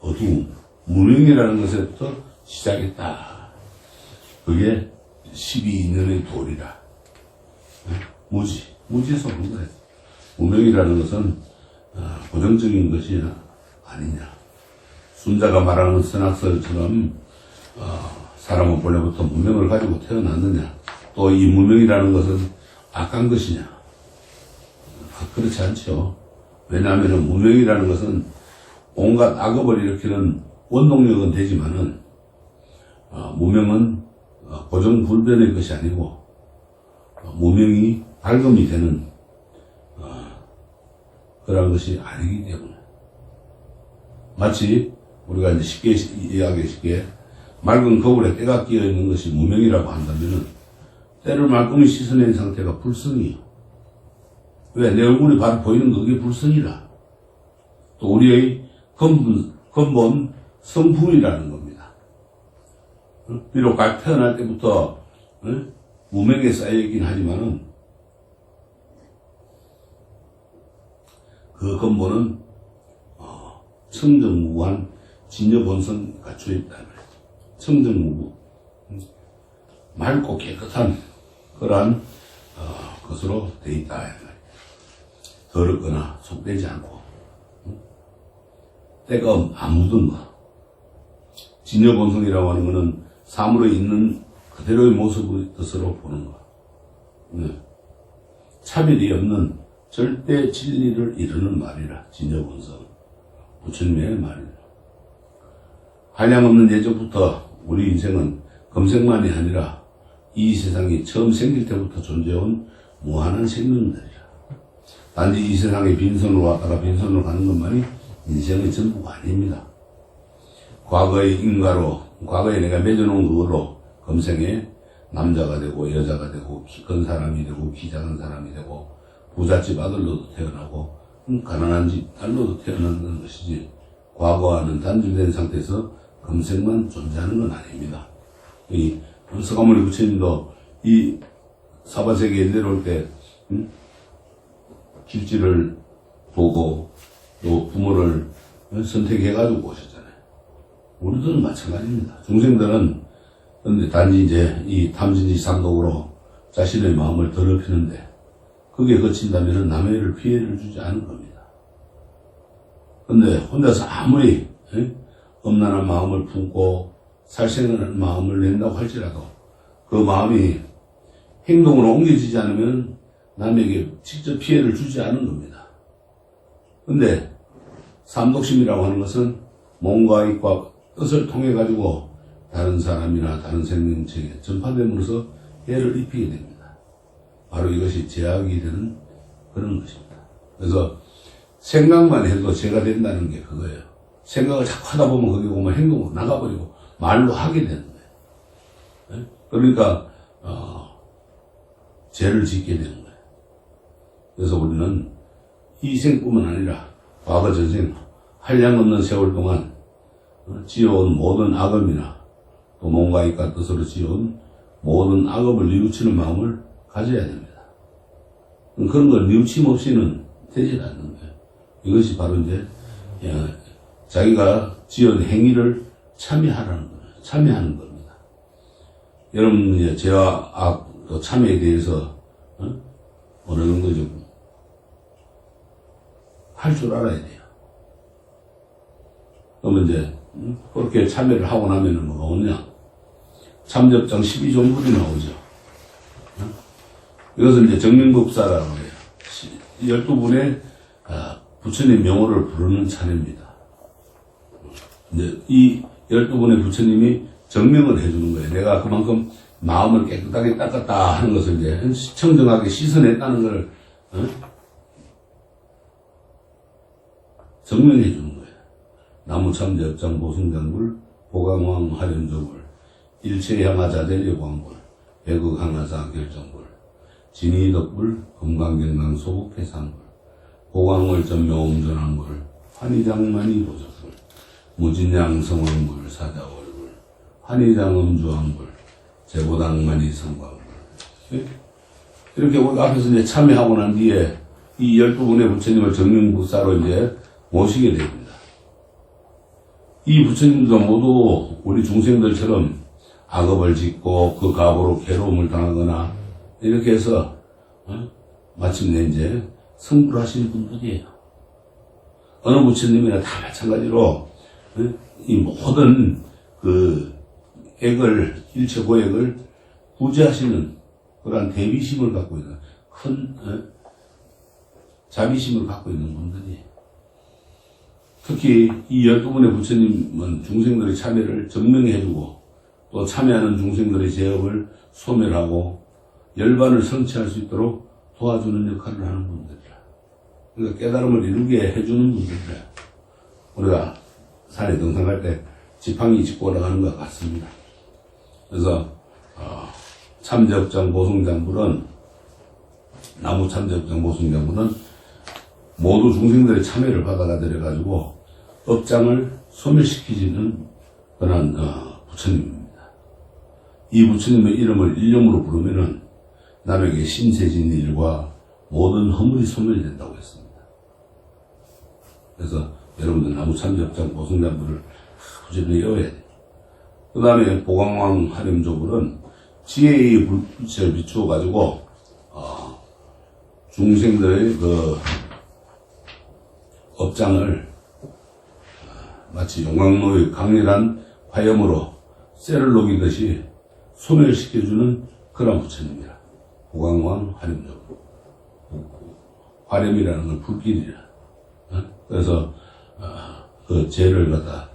어두움, 무명이라는 것에부터 시작했다. 그게 12인연의 도리라. 무지에서 온 거예요. 무명이라는 것은 고정적인 것이 아니냐. 순자가 말하는 선악설처럼 사람은 본래부터 무명을 가지고 태어났느냐. 또 이 무명이라는 것은 악한 것이냐. 그렇지 않죠. 왜냐하면 무명이라는 것은 온갖 악업을 일으키는 원동력은 되지만은 무명은 고정불변의 것이 아니고 무명이 밝음이 되는 그런 것이 아니기 때문에 마치 우리가 이제 쉽게 이해하기 쉽게 맑은 거울에 때가 끼어 있는 것이 무명이라고 한다면은 때를 말끔히 씻어낸 상태가 불성이에요. 왜? 내 얼굴이 바로 보이는 그게 불성이라. 또 우리의 근본 성품이라는 겁니다. 비록 태어날 때부터 무명에 쌓여있긴 하지만은 그 근본은 청정무구한 진여본성이 갖춰있다. 청정무구. 맑고 깨끗한 그러한 것으로 되어 있다. 더럽거나 속되지 않고 때가 안 묻은 것. 진여본성이라고 하는 것은 사물에 있는 그대로의 모습의 뜻으로 보는 것. 차별이 없는 절대 진리를 이루는 말이라. 진여본성. 부처님의 말이라. 한량없는 예전부터 우리 인생은 검색만이 아니라 이 세상이 처음 생길 때부터 존재해온 무한한 생명들이라. 단지 이 세상에 빈손으로 왔다가 빈손으로 가는 것만이 인생의 전부가 아닙니다. 과거의 인가로, 과거에 내가 맺어놓은 그걸로 검생에 남자가 되고 여자가 되고 키 큰 사람이 되고 키 작은 사람이 되고 부잣집 아들로도 태어나고 가난한 집 딸로도 태어나는 것이지 과거와는 단절된 상태에서 검색만 존재하는 건 아닙니다. 이 서가모니 부처님도 이 사바세계에 내려올 때 길지를 보고 또 부모를 선택해가지고 오셨잖아요. 우리들은 마찬가지입니다. 중생들은 근데 단지 이제 이 탐진지 상독으로 자신의 마음을 더럽히는데 그게 거친다면 남의 일을 피해를 주지 않은 겁니다. 근데 혼자서 아무리 엄란한 마음을 품고 살생하는 마음을 낸다고 할지라도 그 마음이 행동으로 옮겨지지 않으면 남에게 직접 피해를 주지 않은 겁니다. 근데 삼독심이라고 하는 것은 몸과 입과 뜻을 통해 가지고 다른 사람이나 다른 생명체에 전파됨으로써 해를 입히게 됩니다. 바로 이것이 제약이 되는 그런 것입니다. 그래서 생각만 해도 죄가 된다는 게 그거예요. 생각을 자꾸 하다 보면 거기 보면 행동으로 나가버리고 말로 하게 되는 거예요. 그러니까 죄를 짓게 되는 거예요. 그래서 우리는 이 생뿐만 아니라 과거 전생 한량없는 세월 동안 지어온 모든 악업이나 또 몸과 입과 뜻으로 지어온 모든 악업을 뉘우치는 마음을 가져야 됩니다. 그런 걸 뉘우침 없이는 되지 않는 거예요. 이것이 바로 이제 자기가 지은 행위를 참여하라는 거예요. 참여하는 겁니다. 여러분 이제 죄와 악 또 참여에 대해서 어느 정도 좀 할 줄 알아야 돼요. 그러면 이제 그렇게 참여를 하고 나면은 뭐가 오냐? 참접장 12종불이 나오죠. 이것은 이제 정명법사라고 해요. 12분의 부처님 명호를 부르는 차례입니다. 이제 이 12분의 부처님이 정명을 해주는 거예요. 내가 그만큼 마음을 깨끗하게 닦았다 하는 것을 이제 청정하게 씻어냈다는 걸 정명해 주는 거예요. 나무참제업장 보승장불, 보강왕 화련조불, 일체향하자재려광불, 백극항하사 결정불, 진의덕불, 금강경강 소국해상불, 보광월전묘음전왕불, 환희장만이 도적불, 무진양성왕불, 사자월불, 환희장음주왕불, 제보당만이 성광불. 이렇게 우리 앞에서 이제 참여하고 난 뒤에 이 12분의 부처님을 정명불사로 이제 모시게 됩니다. 이 부처님도 모두 우리 중생들처럼 악업을 짓고 그 가보로 괴로움을 당하거나 이렇게 해서 마침내 이제 성불 하시는 분들이에요. 어느 부처님이나 다 마찬가지로 이 모든 그 액을 일체 고액을 구제하시는 그러한 대비심을 갖고 있는 큰 자비심을 갖고 있는 분들이에요. 특히 이 12분의 부처님은 중생들의 참여를 증명해주고 또 참여하는 중생들의 죄업을 소멸하고 열반을 성취할 수 있도록 도와주는 역할을 하는 분들이라. 그러니까 깨달음을 이루게 해주는 분들이라. 우리가 산에 등산할 때 지팡이 짚고 올라가는 것 같습니다. 그래서 참제업장 보승장불은 나무 참제업장 보승장불은 모두 중생들의 참여를 받아들여가지고 업장을 소멸시키지는 그런 부처님입니다. 이 부처님의 이름을 일념으로 부르면은 남에게 신세진 일과 모든 허물이 소멸된다고 했습니다. 그래서 여러분들 나무 참제업장 보승장불을 부지런히 외워야 돼요. 그 다음에 보광왕 하림조불은 지혜의 불빛을 비추어 가지고 중생들의 그 업장을 마치 용광로의 강렬한 화염으로 쇠를 녹이듯이 소멸시켜주는 그런 부처님이라. 보광왕 화렴조불. 화렴이라는 건 불길이라. 그래서 그 죄를 갖다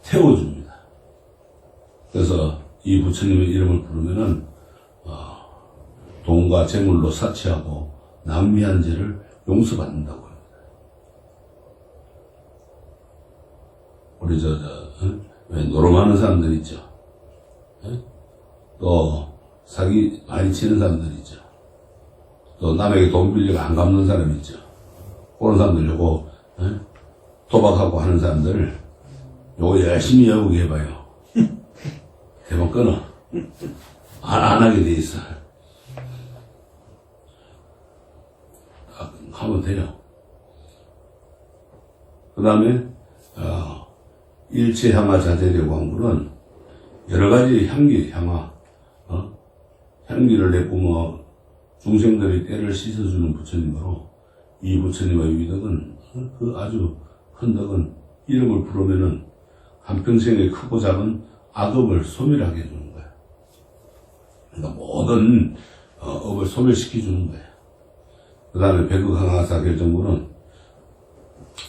태워줍니다. 그래서 이 부처님의 이름을 부르면은 돈과 재물로 사치하고 낭비한 죄를 용서받는다고 합니다. 우리 왜 노름하는 사람들 있죠. 또 사기 많이 치는 사람들 있죠. 또 남에게 돈 빌리고 안 갚는 사람 있죠. 그런 사람들 요거 도박하고 하는 사람들 요거 열심히 외우게 해봐요. 대박 끊어. 안 하게 돼 있어. 하면 돼요. 그 다음에 일체 향화 자재력 왕부는 여러 가지 향기, 향화, 향기를 내뿜어 중생들의 때를 씻어주는 부처님으로 이 부처님의 위덕은 그 아주 큰 덕은 이름을 부르면은 한평생의 크고 작은 악업을 소멸하게 해주는 거야. 그러니까 모든 업을 소멸시켜주는 거야. 그 다음에 백극 항하사 결정부는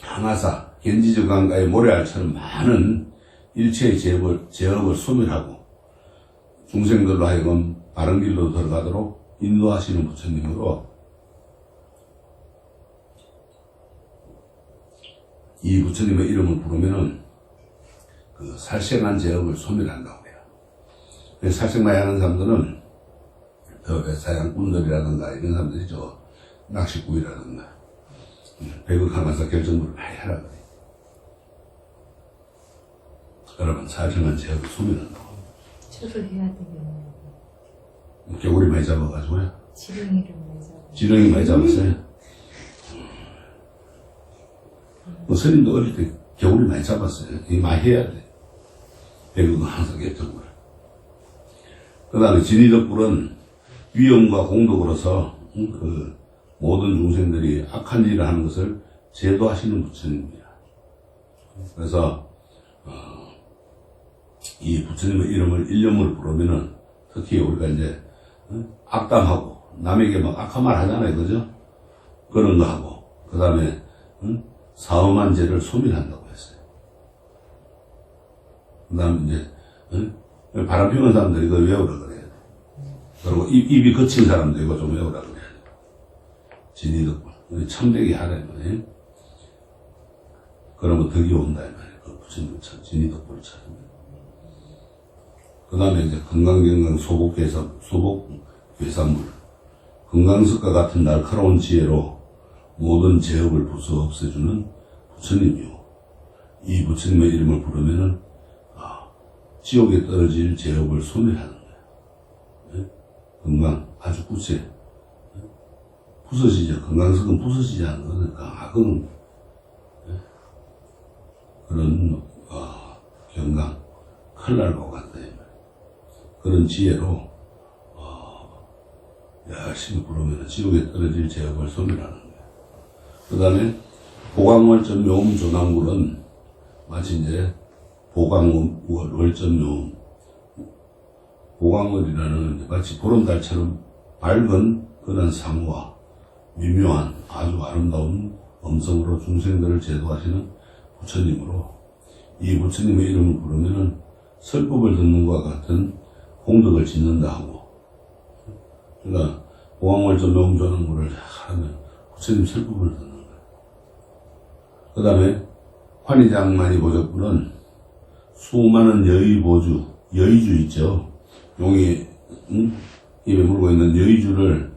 항하사, gen지적 강가의 모래알처럼 많은 일체의 제업을 소멸하고 중생들로 하여금 바른 길로 들어가도록 인도하시는 부처님으로 이 부처님의 이름을 부르면은 그 살생한 제업을 소멸한다고 해요. 살생 많이 하는 사람들은 사양꾼들이라든가 이런 사람들이 낚시꾼이라든가 백극항하사 결정부를 많이 하라 그래. 여러분 살생한 제업을 소멸한다고. 저를 해야 되겠네요. 개구리 많이 잡아가지고요. 지렁이를 많이 잡아요. 지렁이 많이 잡았어요. 스님도 어릴 때 개구리 많이 잡았어요. 이게 많이 해야 돼. 백극항하사 결정부를. 그 다음에 진의덕불은 위엄과 공덕으로서 그 모든 중생들이 악한 일을 하는 것을 제도하시는 부처님입니다. 그래서 이 부처님의 이름을 일념으로 부르면은 특히 우리가 이제 악담하고 남에게 막 악한 말 하잖아요, 그죠? 그런 거 하고 그 다음에 사엄한 죄를 소멸한다고 했어요. 그 다음에 이제 바람 피우는 사람들 이거 외우라 그래요. 그리고 입이 거친 사람들 이거 좀 외우라 그래요. 진의덕불 참되게 하라 이 말이에요. 그러면 덕이 온다 이 말이에요. 그 부처님을 진의덕불을 찾으면. 그 다음에 이제 건강경강 소복괴산물 건강석과 같은 날카로운 지혜로 모든 제업을 부숴 없애주는 부처님이요. 이 부처님의 이름을 부르면은 지옥에 떨어질 제업을 소멸하는 거예요. 네? 건강 아주 구체 부서지죠. 건강석은 부서지지 않는 거니까 악은 그런 경강 칼날과 같다. 그런 지혜로 열심히 부르면 지옥에 떨어질 제업을 소멸하는 거예요. 그 다음에 보강월전 묘음 조남물은 마치 이제 보강월전 묘음 보강월이라는 마치 보름달처럼 밝은 그런 상호와 미묘한 아주 아름다운 음성으로 중생들을 제도하시는 부처님으로 이 부처님의 이름을 부르면은 설법을 듣는 것과 같은 공덕을 짓는다 하고 그러니까 보강월전 묘음 조남물을 하면 부처님 설법을 듣는 거예요. 그 다음에 환희장만이 보적부는 수많은 여의보주, 여의주 있죠. 용이 입에 물고 있는 여의주를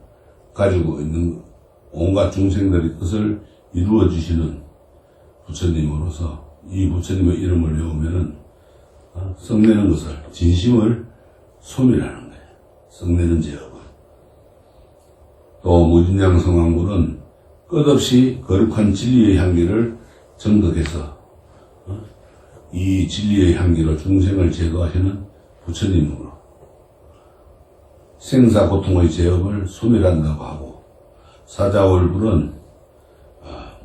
가지고 있는 온갖 중생들의 뜻을 이루어 주시는 부처님으로서 이 부처님의 이름을 외우면은 썩내는 것을 진심을 소멸하는 거예요. 썩내는 제업을. 또 무진장 성황불은 끝없이 거룩한 진리의 향기를 정덕해서 이 진리의 향기로 중생을 제도하시는 부처님으로 생사고통의 제업을 소멸한다고 하고 사자월불은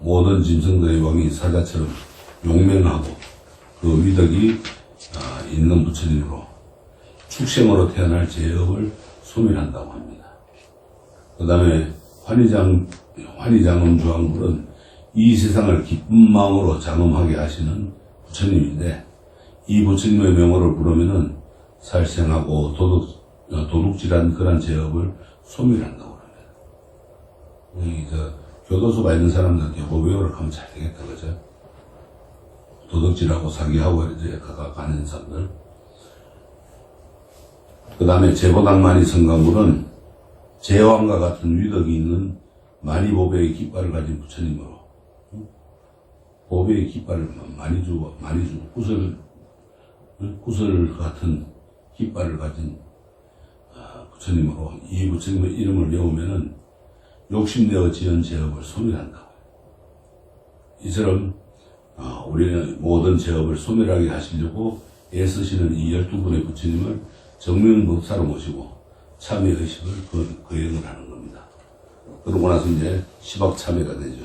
모든 짐승들의 왕이 사자처럼 용맹하고 그 위덕이 있는 부처님으로 축생으로 태어날 제업을 소멸한다고 합니다. 그 다음에 환희장엄주왕불은 이 세상을 기쁜 마음으로 장엄하게 하시는 부처님인데 이 부처님의 명호를 부르면은 살생하고 도둑질한 그런 제업을 소멸한다고 합니다. 교도소가 있는 사람들 뭐 외우라 하면 잘 되겠다, 그죠? 도둑질하고 사기하고 이제 가는 사람들. 그 다음에 제보당만이 성강불은 제왕과 같은 위덕이 있는 만이보배의 깃발을 가진 부처님으로 보배의 깃발을 많이 주고 구설 같은 깃발을 가진 부처님으로 이 부처님의 이름을 외우면은 욕심내어 지은 제업을 소멸한다. 이처럼 우리는 모든 제업을 소멸하게 하시려고 애쓰시는 이 12분의 부처님을 정명법사로 모시고 참여의식을 거행을 하는 겁니다. 그러고 나서 이제 시박참회가 되죠.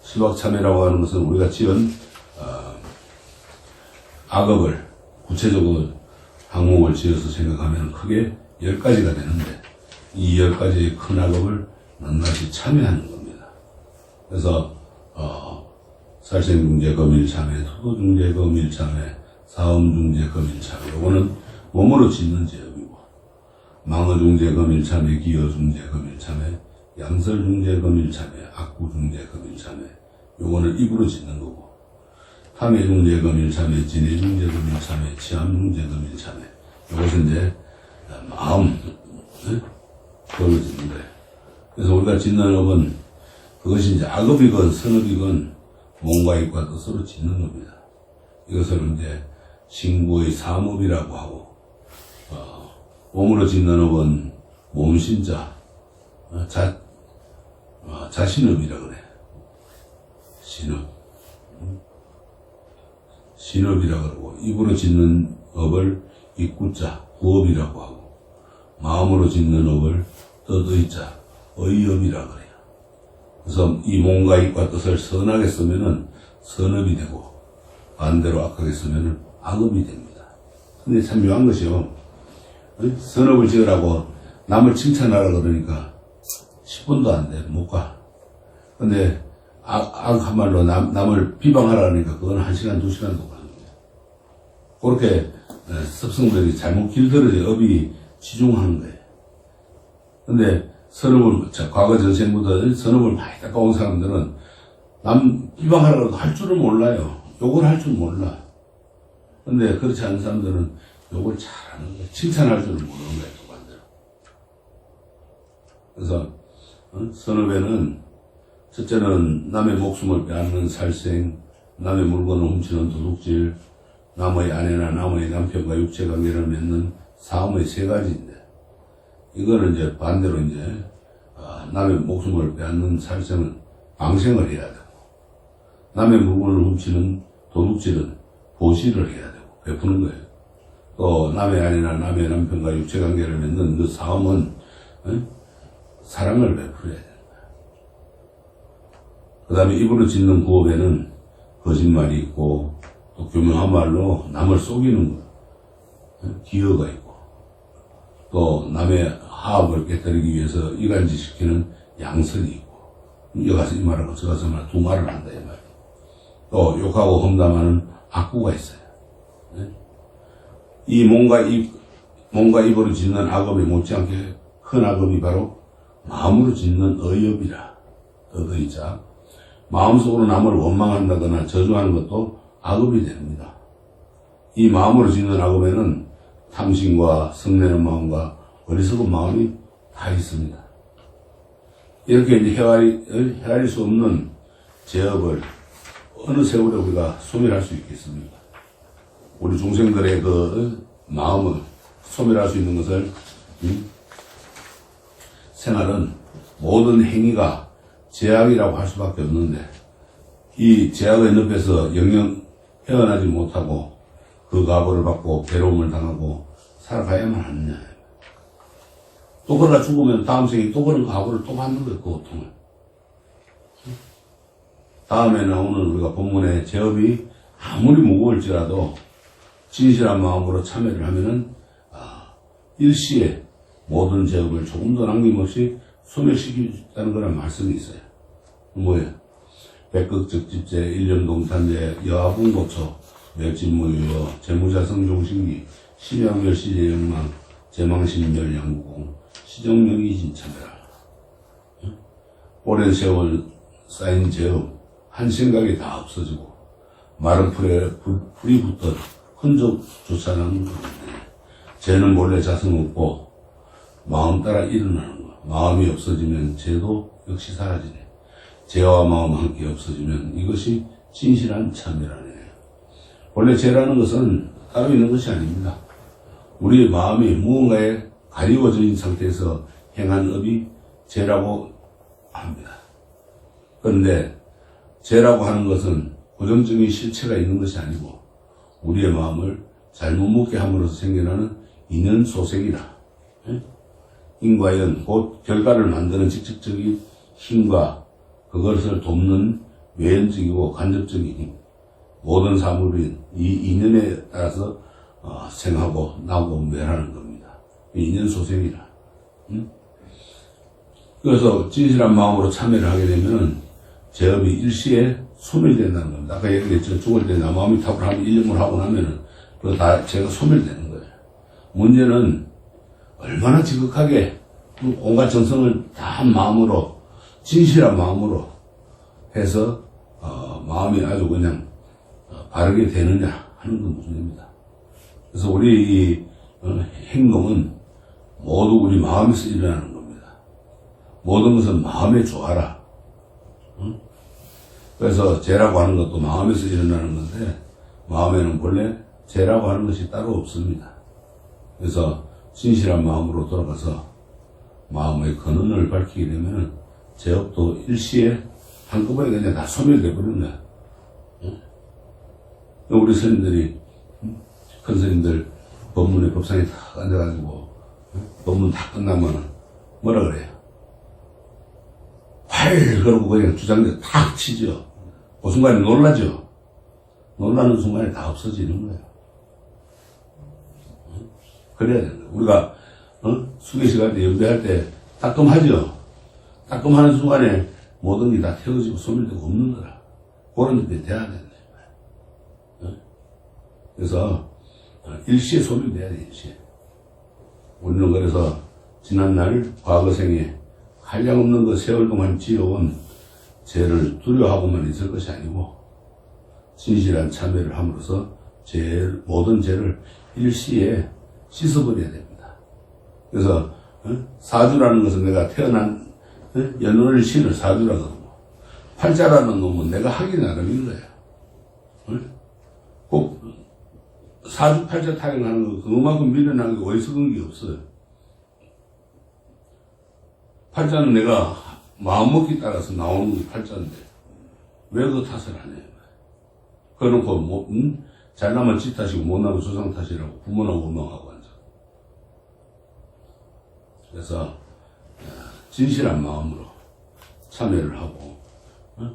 시박참회라고 하는 것은 우리가 지은 악업을 구체적으로 항목을 지어서 생각하면 크게 10가지가 되는데 이 10가지의 큰 악업을 낱낱이 참회하는 겁니다. 그래서 살생중재검일참회, 토도중재검일참회, 사음중재검일참회, 이거는 몸으로 짓는 제업이고, 망어중재검일참회, 기어중재검일참회, 양설중재검일참회, 악구중재검일참회, 요거는 입으로 짓는 거고, 탐해중재검일참회, 진해중재검일참회, 치암중재검일참회, 요것은 이제 마음, 그걸로 짓는 거예요. 그래서 우리가 짓는 업은 그것이 이제 악업이건 선업이건 몸과 입과 뜻으로 짓는 겁니다. 이것을 이제 신구의 삼업이라고 하고, 몸으로 짓는 업은 몸신자, 자신업이라 그래. 신업이라 그러고, 입으로 짓는 업을 입구자, 구업이라고 하고, 마음으로 짓는 업을 뜻의자, 의업이라 그래요. 그래서 이 몸과 입과 뜻을 선하게 쓰면은 선업이 되고, 반대로 악하게 쓰면은 악업이 됩니다. 근데 참 묘한 것이요. 선업을 지으라고 남을 칭찬하라 그러니까 10분도 안 돼. 못 가. 근데 악한 말로 남을 비방하라 그러니까 그건 1시간, 2시간도 가는 거예요. 그렇게 습성들이 잘못 길들어져 업이 지중하는 거예요. 근데 선업을, 과거 전생부터 선업을 많이 닦아온 사람들은 남 비방하라고 할 줄을 몰라요. 욕을 할 줄 몰라. 근데 그렇지 않은 사람들은 욕을 잘하는 거예요. 칭찬할 줄을 모르는 거예요, 또 반대로. 그래서, 선업에는, 첫째는 남의 목숨을 빼앗는 살생, 남의 물건을 훔치는 도둑질, 남의 아내나 남의 남편과 육체관계를 맺는 사음의 3가지인데, 이거는 이제 반대로 이제, 남의 목숨을 빼앗는 살생은 방생을 해야 되고, 남의 물건을 훔치는 도둑질은 보시를 해야 되고, 베푸는 거예요. 또, 남의 아내나 남의 남편과 육체관계를 맺는 그 사음은, 사랑을 베풀어야 된다. 그 다음에 입으로 짓는 구업에는 거짓말이 있고, 또 교묘한 말로 남을 속이는 거, 기여가 있고, 또 남의 하업을 깨뜨리기 위해서 이간질시키는 양설이 있고, 여기 가서 이 말하고 저 가서 두 말을 한다 이 말이에요. 또 욕하고 험담하는 악구가 있어요. 이 몸과 입으로 짓는 악업이 못지않게 큰 악업이 바로 마음으로 짓는 의업이라. 뜻의자. 마음속으로 남을 원망한다거나 저주하는 것도 악업이 됩니다. 이 마음으로 짓는 악업에는 탐심과 성내는 마음과 어리석은 마음이 다 있습니다. 이렇게 이제 헤아릴 수 없는 제업을 어느 세월에 우리가 소멸할 수 있겠습니까? 우리 중생들의 그 마음을 소멸할 수 있는 것을 생활은 모든 행위가 제약이라고 할 수밖에 없는데 이 제약의 늪에서 영영 헤어나지 못하고 그 가보를 받고 괴로움을 당하고 살아가야만 하느냐. 또 그러다 죽으면 다음 생에 또 그런 가보를 또 받는 거예요. 그 고통을. 다음에 나오는 우리가 본문의 제업이 아무리 무거울지라도 진실한 마음으로 참여를 하면은 일시에 모든 제업을 조금도 남김없이 소멸시키겠다는 거란 말씀이 있어요. 뭐예요? 백극적집제, 일념동탄제, 여하분고초, 멸진무유여, 재무자성종신기, 심양멸시제영망, 제망신멸양구공, 시정명이진참해라. 오랜 세월 쌓인 제업, 한 생각이 다 없어지고, 마른 풀에 불이 붙던 흔적조차 남는 건데, 죄는 몰래 자성 없고, 마음 따라 일어나는 거. 마음이 없어지면 죄도 역시 사라지네. 죄와 마음 함께 없어지면 이것이 진실한 참회라네. 원래 죄라는 것은 따로 있는 것이 아닙니다. 우리의 마음이 무언가에 가리워져 있는 상태에서 행한 업이 죄라고 합니다. 그런데 죄라고 하는 것은 고정적인 실체가 있는 것이 아니고 우리의 마음을 잘못 먹게 함으로써 생겨나는 인연 소생이라. 인과연 곧 결과를 만드는 직접적인 힘과 그것을 돕는 외연적이고 간접적인 힘, 모든 사물은 이 인연에 따라서 생하고 나고 멸하는 겁니다. 인연 소생이라. 그래서 진실한 마음으로 참여를 하게 되면은 제업이 일시에 소멸된다는 겁니다. 아까 얘기했죠. 죽을 때 나무아미타불 하면 일념을 하고 나면은 그거 다 제가 소멸되는 거예요. 문제는 얼마나 지극하게 온갖 정성을 다한 마음으로 진실한 마음으로 해서 마음이 아주 그냥 바르게 되느냐 하는 건 문제입니다. 그래서 우리 이 행동은 모두 우리 마음에서 일어나는 겁니다. 모든 것은 마음에 좋아라. 그래서 죄라고 하는 것도 마음에서 일어나는 건데 마음에는 본래 죄라고 하는 것이 따로 없습니다. 그래서 진실한 마음으로 돌아가서 마음의 근원을 밝히게 되면 죄업도 일시에 한꺼번에 그냥 다 소멸돼 버리는 거야. 우리 스님들이 큰 스님들 법문에 법상에 딱 앉아가지고 법문 다 끝나면은 뭐라 그래요? 활 그러고 그냥 주장대 탁 치죠. 그 순간에 놀라죠. 놀라는 순간에 다 없어지는 거예요. 그래야 되는 거예요. 우리가 수계시간 때 연배할 때 따끔하죠. 따끔하는 순간에 모든 게 다 태워지고 소멸되고 없는 거라. 그런 데 돼야 되는 거예요. 그래서 일시에 소멸돼야 돼. 일시에. 우리는 그래서 지난날 과거생에 한량없는 그 세월 동안 지어온 죄를 두려워하고만 있을 것이 아니고 진실한 참여를 함으로써 모든 죄를 일시에 씻어버려야 됩니다. 그래서 사주라는 것은 내가 태어난 연월을 신을 사주라 그러고 팔자라는 놈은 내가 하기 나름인 거예요. 꼭 사주 팔자 타령하는 거 그만큼 밀어나는 게 어디서 그런 게 없어요. 팔자는 내가 마음먹기 따라서 나오는 게 팔자인데 왜 그 탓을 안 해요? 그래놓고 잘나면 지 탓이고 못나면 조상 탓이라고 부모나 원망하고 앉아. 그래서 진실한 마음으로 참여를 하고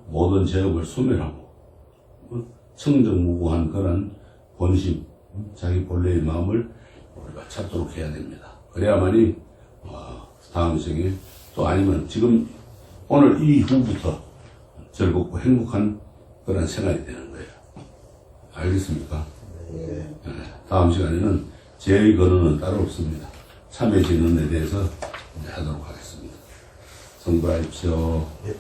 모든 죄업을 소멸하고 청정무구한 그런 본심, 자기 본래의 마음을 우리가 찾도록 해야 됩니다. 그래야만이 다음 생에 또 아니면 지금 오늘 이후부터 즐겁고 행복한 그런 생활이 되는 거예요. 알겠습니까? 네. 다음 시간에는 죄의 근원은 따로 없습니다. 참회 진언에 대해서 이제 하도록 하겠습니다. 성불하십시오. 네.